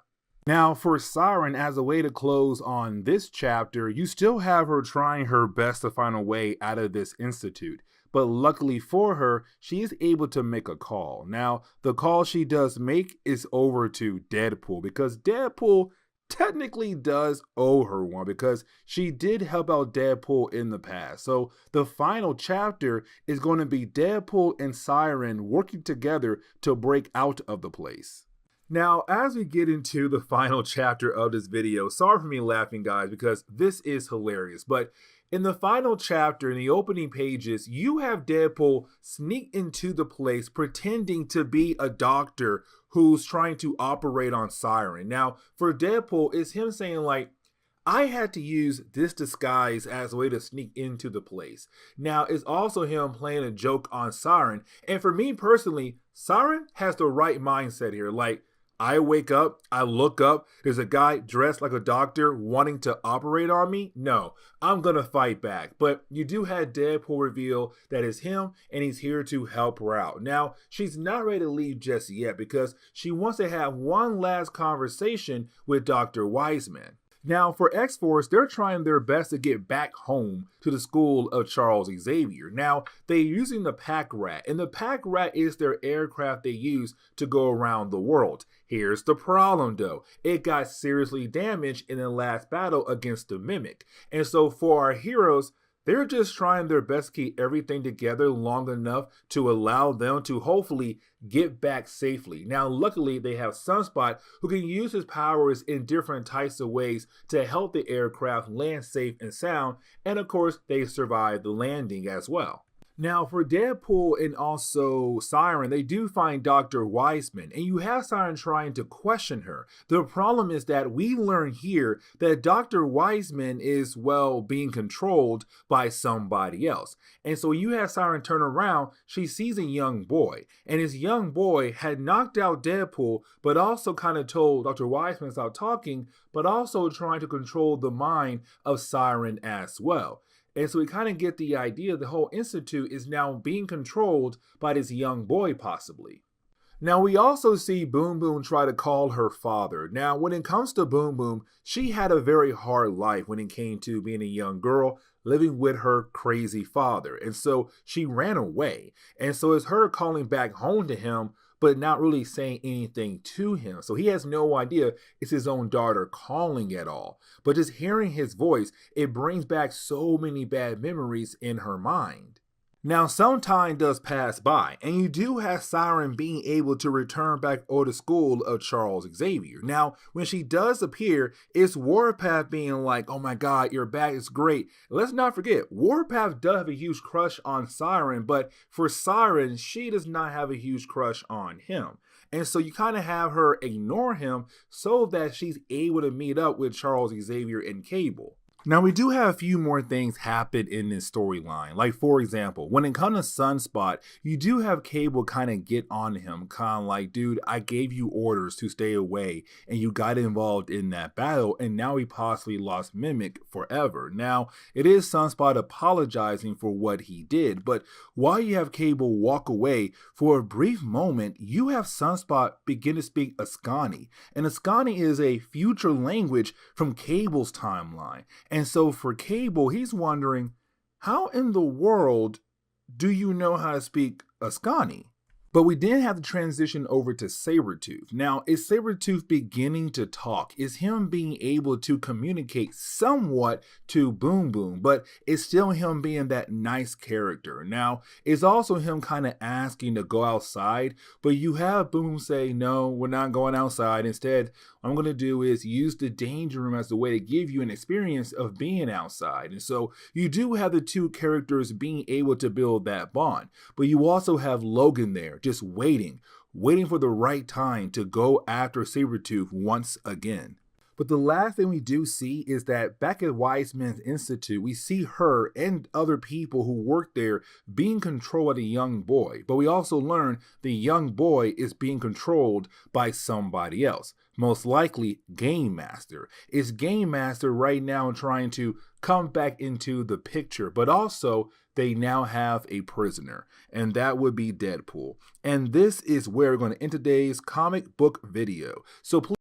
Now, for Siryn, as a way to close on this chapter, you still have her trying her best to find a way out of this institute. But luckily for her, she is able to make a call. Now, the call she does make is over to Deadpool, because Deadpool technically does owe her one, because she did help out Deadpool in the past. So the final chapter is going to be Deadpool and Siryn working together to break out of the place. Now, as we get into the final chapter of this video, sorry for me laughing, guys, because this is hilarious. But in the final chapter, in the opening pages, you have Deadpool sneak into the place pretending to be a doctor who's trying to operate on Siryn. Now, for Deadpool, it's him saying, like, I had to use this disguise as a way to sneak into the place. Now, it's also him playing a joke on Siryn. And for me personally, Siryn has the right mindset here. Like, I wake up, I look up, there's a guy dressed like a doctor wanting to operate on me. No, I'm gonna fight back. But you do have Deadpool reveal that it's him and he's here to help her out. Now, she's not ready to leave just yet because she wants to have one last conversation with Dr. Wiseman. Now, for X-Force, they're trying their best to get back home to the school of Charles Xavier. Now, they're using the Pack Rat, and the Pack Rat is their aircraft they use to go around the world. Here's the problem, though. It got seriously damaged in the last battle against the Mimic. And so for our heroes, they're just trying their best to keep everything together long enough to allow them to hopefully get back safely. Now, luckily, they have Sunspot, who can use his powers in different types of ways to help the aircraft land safe and sound, and of course, they survive the landing as well. Now, for Deadpool and also Siryn, they do find Dr. Wiseman, and you have Siryn trying to question her. The problem is that we learn here that Dr. Wiseman is, well, being controlled by somebody else. And so you have Siryn turn around, she sees a young boy, and this young boy had knocked out Deadpool, but also kind of told Dr. Wiseman to stop talking, but also trying to control the mind of Siryn as well. And so we kind of get the idea the whole institute is now being controlled by this young boy, possibly. Now, we also see Boom Boom try to call her father. Now, when it comes to Boom Boom, she had a very hard life when it came to being a young girl, living with her crazy father. And so she ran away. And so it's her calling back home to him, but not really saying anything to him. So he has no idea it's his own daughter calling at all. But just hearing his voice, it brings back so many bad memories in her mind. Now, some time does pass by, and you do have Siryn being able to return back over to school of Charles Xavier. Now, when she does appear, it's Warpath being like, oh my god, you're back, it's great. Let's not forget, Warpath does have a huge crush on Siryn, but for Siryn, she does not have a huge crush on him. And so you kind of have her ignore him so that she's able to meet up with Charles Xavier and Cable. Now, we do have a few more things happen in this storyline. Like, for example, when it comes to Sunspot, you do have Cable kind of get on him, kind of like, dude, I gave you orders to stay away, and you got involved in that battle, and now we possibly lost Mimic forever. Now, it is Sunspot apologizing for what he did, but while you have Cable walk away, for a brief moment, you have Sunspot begin to speak Askani, and Askani is a future language from Cable's timeline. And so for Cable, he's wondering, how in the world do you know how to speak Askani? But we then have to transition over to Sabretooth. Now, is Sabretooth beginning to talk? Is him being able to communicate somewhat to Boom Boom, but it's still him being that nice character. Now, it's also him kind of asking to go outside, but you have Boom say, no, we're not going outside. Instead, what I'm going to do is use the danger room as a way to give you an experience of being outside. And so you do have the two characters being able to build that bond, but you also have Logan there, just waiting for the right time to go after Sabretooth once again. But the last thing we do see is that back at Wise Men's Institute, we see her and other people who work there being controlled by a young boy. But we also learn the young boy is being controlled by somebody else. Most likely Game Master. Is Game Master right now trying to come back into the picture, but also they now have a prisoner, and that would be Deadpool. And this is where we're going to end today's comic book video. So please.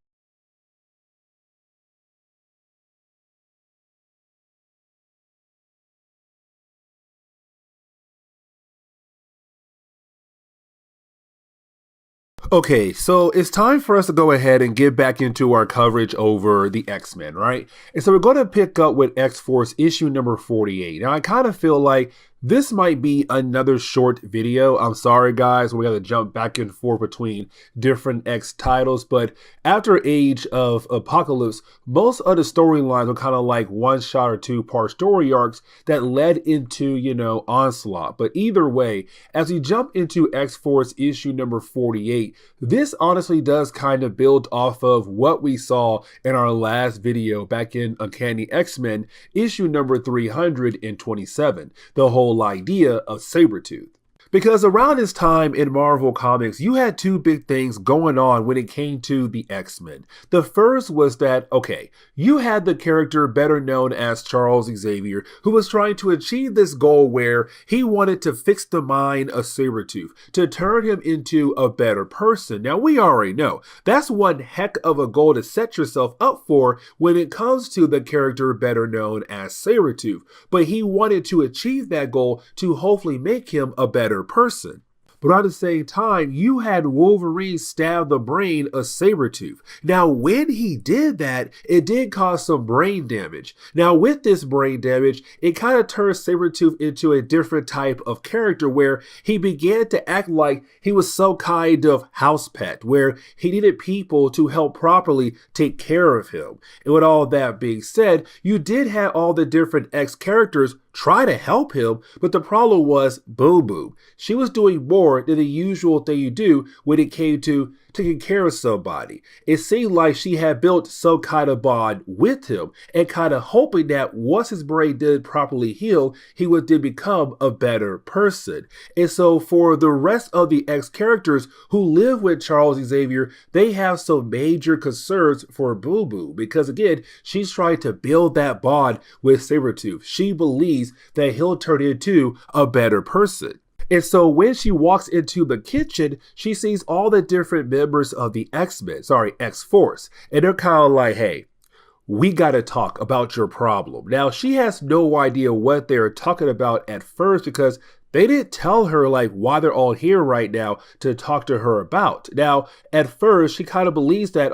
Okay, so it's time for us to go ahead and get back into our coverage over the X-Men, right? And so we're going to pick up with X-Force issue number 48. Now, I kind of feel like this might be another short video. I'm sorry, guys. We got to jump back and forth between different X titles. But after Age of Apocalypse, most of the storylines were kind of like one-shot or two-part story arcs that led into, Onslaught. But either way, as we jump into X-Force issue number 48, this honestly does kind of build off of what we saw in our last video back in Uncanny X-Men issue number 327. The whole idea of Sabretooth. Because around this time in Marvel Comics, you had two big things going on when it came to the X-Men. The first was that, you had the character better known as Charles Xavier, who was trying to achieve this goal where he wanted to fix the mind of Sabretooth, to turn him into a better person. Now, we already know that's one heck of a goal to set yourself up for when it comes to the character better known as Sabretooth. But he wanted to achieve that goal to hopefully make him a better person. But at the same time, you had Wolverine stab the brain of Sabretooth. Now, when he did that, it did cause some brain damage. Now, with this brain damage, it kind of turned Sabretooth into a different type of character where he began to act like he was some kind of house pet, where he needed people to help properly take care of him. And with all that being said, you did have all the different X characters try to help him, but the problem was Boom Boom. She was doing more than the usual thing you do when it came to taking care of somebody. It seemed like she had built some kind of bond with him and kind of hoping that once his brain did properly heal, he would then become a better person. And so for the rest of the X characters who live with Charles Xavier, they have some major concerns for Boom Boom because again, she's trying to build that bond with Sabretooth. She believes that he'll turn into a better person. And so when she walks into the kitchen, she sees all the different members of the X-Force. And they're kind of like, hey, we got to talk about your problem. Now, she has no idea what they're talking about at first because they didn't tell her why they're all here right now to talk to her about. Now, at first, she kind of believes that,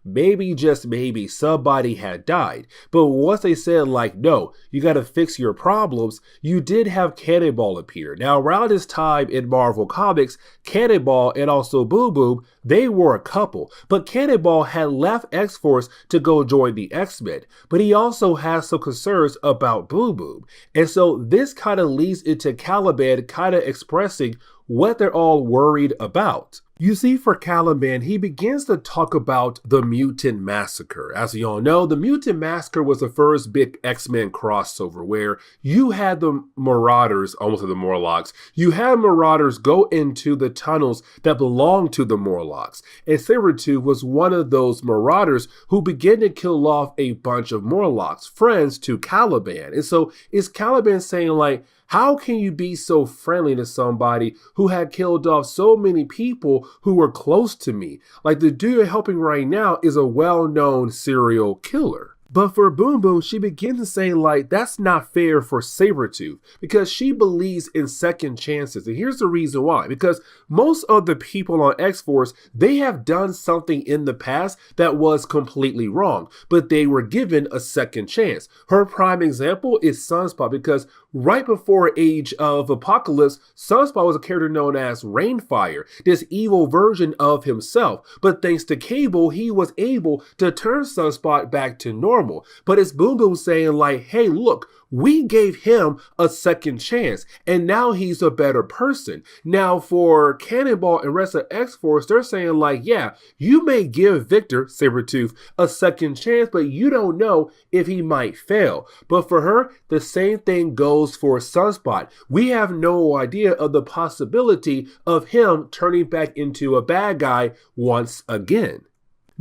maybe just maybe somebody had died. But once they said no, you got to fix your problems, you did have Cannonball appear. Now, around this time in Marvel Comics, Cannonball and also Boom Boom, they were a couple. But Cannonball had left X-Force to go join the X-Men. But he also has some concerns about Boom Boom. And so this kind of leads into Caliban kind of expressing what they're all worried about. You see, for Caliban, he begins to talk about the Mutant Massacre. As you all know, the Mutant Massacre was the first big X-Men crossover where you had the Marauders, almost the Morlocks, you had Marauders go into the tunnels that belonged to the Morlocks. And Sabretooth was one of those Marauders who began to kill off a bunch of Morlocks, friends to Caliban. And so is Caliban saying how can you be so friendly to somebody who had killed off so many people who were close to me? The dude you're helping right now is a well-known serial killer. But for Boom Boom, she begins to say that's not fair for Sabretooth because she believes in second chances. And here's the reason why. Because most of the people on X-Force, they have done something in the past that was completely wrong, but they were given a second chance. Her prime example is Sunspot because right before Age of Apocalypse, Sunspot was a character known as Rainfire, this evil version of himself. But thanks to Cable, he was able to turn Sunspot back to normal. But it's Boom Boom saying like, hey, look, we gave him a second chance, and now he's a better person. Now for Cannonball and rest of X-Force, they're saying like, yeah, you may give Victor, Sabretooth, a second chance, but you don't know if he might fail. But for her, the same thing goes for Sunspot. We have no idea of the possibility of him turning back into a bad guy once again.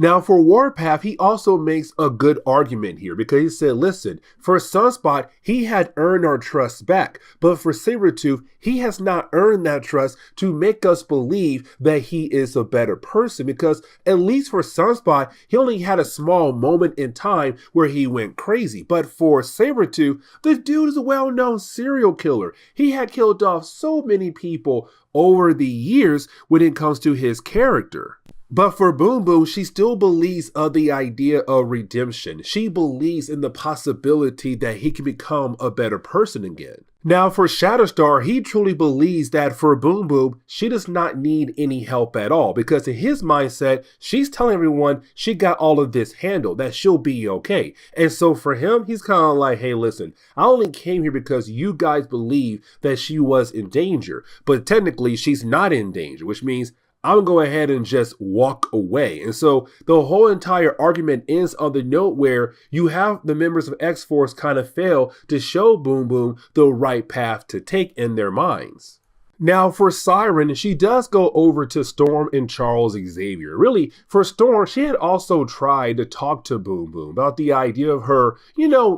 Now for Warpath, he also makes a good argument here because he said, listen, for Sunspot, he had earned our trust back, but for Sabretooth, he has not earned that trust to make us believe that he is a better person, because at least for Sunspot, he only had a small moment in time where he went crazy. But for Sabretooth, the dude is a well-known serial killer. He had killed off so many people over the years when it comes to his character. But for Boom Boom, she still believes of the idea of redemption. She believes in the possibility that he can become a better person again. Now for Shatterstar, he truly believes that for Boom Boom, she does not need any help at all, because in his mindset, she's telling everyone she got all of this handled, that she'll be okay. And so for him, he's kind of like, hey, listen, I only came here because you guys believe that she was in danger, but technically she's not in danger, which means I'm going to go ahead and just walk away. And so the whole entire argument ends on the note where you have the members of X-Force kind of fail to show Boom Boom the right path to take in their minds. Now for Siryn, she does go over to Storm and Charles Xavier. Really, for Storm, she had also tried to talk to Boom Boom about the idea of her,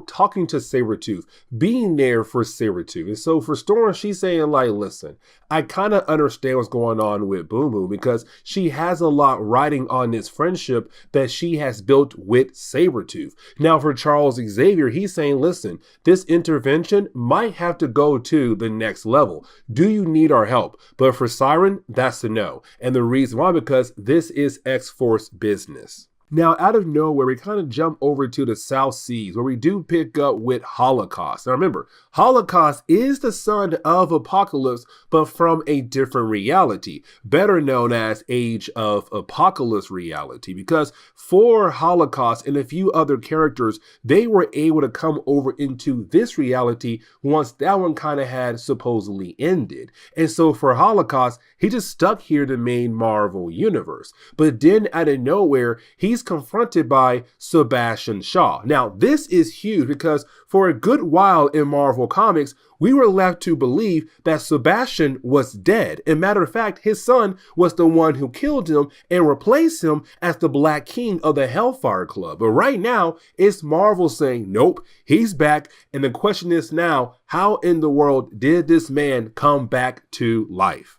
talking to Sabretooth, being there for Sabretooth. And so for Storm, she's saying like, listen, I kind of understand what's going on with Boom Boom because she has a lot riding on this friendship that she has built with Sabretooth. Now for Charles Xavier, he's saying, listen, this intervention might have to go to the next level. Do you need our help? But for Siryn, that's a no. And the reason why, because this is X-Force business. Now, out of nowhere, we kind of jump over to the South Seas, where we do pick up with Holocaust. Now, remember, Holocaust is the son of Apocalypse, but from a different reality, better known as Age of Apocalypse reality, because for Holocaust and a few other characters, they were able to come over into this reality once that one kind of had supposedly ended. And so for Holocaust, he just stuck here in the main Marvel universe. But then out of nowhere, he's confronted by Sebastian Shaw. Now, this is huge because for a good while in Marvel Comics, we were left to believe that Sebastian was dead. And matter of fact, his son was the one who killed him and replaced him as the Black King of the Hellfire Club. But right now, it's Marvel saying, nope, he's back. And the question is now, how in the world did this man come back to life?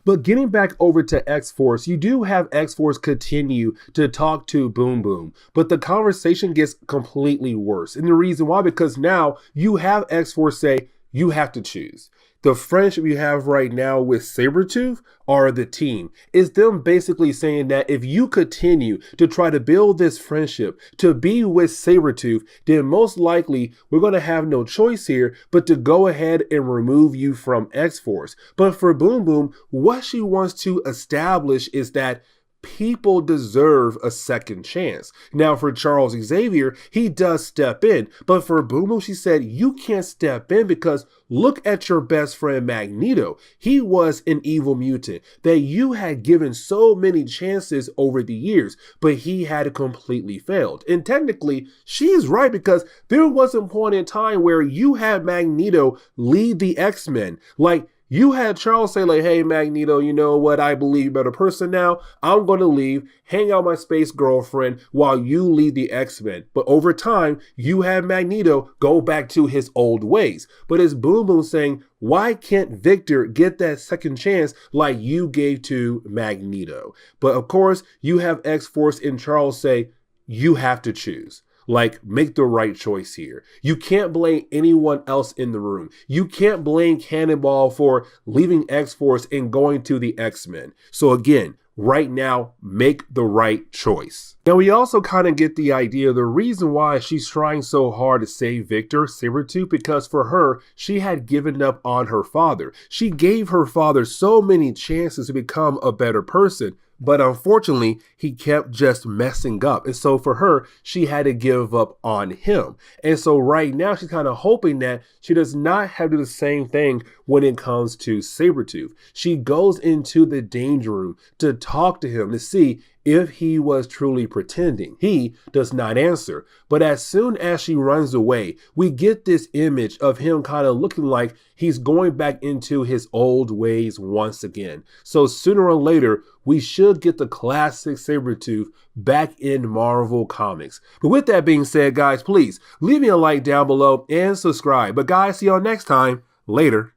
But getting back over to X-Force, you do have X-Force continue to talk to Boom Boom, but the conversation gets completely worse. And the reason why, because now you have X-Force say, you have to choose. The friendship you have right now with Sabretooth or the team is them basically saying that if you continue to try to build this friendship to be with Sabretooth, then most likely we're going to have no choice here but to go ahead and remove you from X-Force. But for Boom Boom, what she wants to establish is that people deserve a second chance. Now for Charles Xavier, he does step in, but for Boom Boom, she said, you can't step in because look at your best friend Magneto. He was an evil mutant that you had given so many chances over the years, but he had completely failed. And technically, she's right because there was a point in time where you had Magneto lead the X-Men. Like, you had Charles say like, hey, Magneto, you know what? I believe you're a better person now. I'm going to leave, hang out my space girlfriend while you lead the X-Men. But over time, you had Magneto go back to his old ways. But it's Boom Boom saying, why can't Victor get that second chance like you gave to Magneto? But of course, you have X-Force and Charles say, you have to choose. Like, make the right choice here. You can't blame anyone else in the room. You can't blame Cannonball for leaving X-Force and going to the X-Men. So again, right now, make the right choice. Now, we also kind of get the idea, the reason why she's trying so hard to save Victor, Sabretooth, because for her, she had given up on her father. She gave her father so many chances to become a better person, but unfortunately, he kept just messing up. And so for her, she had to give up on him. And so right now, she's kind of hoping that she does not have to do the same thing when it comes to Sabretooth. She goes into the danger room to talk to him to see if he was truly pretending. He does not answer. But as soon as she runs away, we get this image of him kind of looking like he's going back into his old ways once again. So sooner or later, we should get the classic Sabretooth back in Marvel Comics. But with that being said, guys, please leave me a like down below and subscribe. But guys, see y'all next time. Later.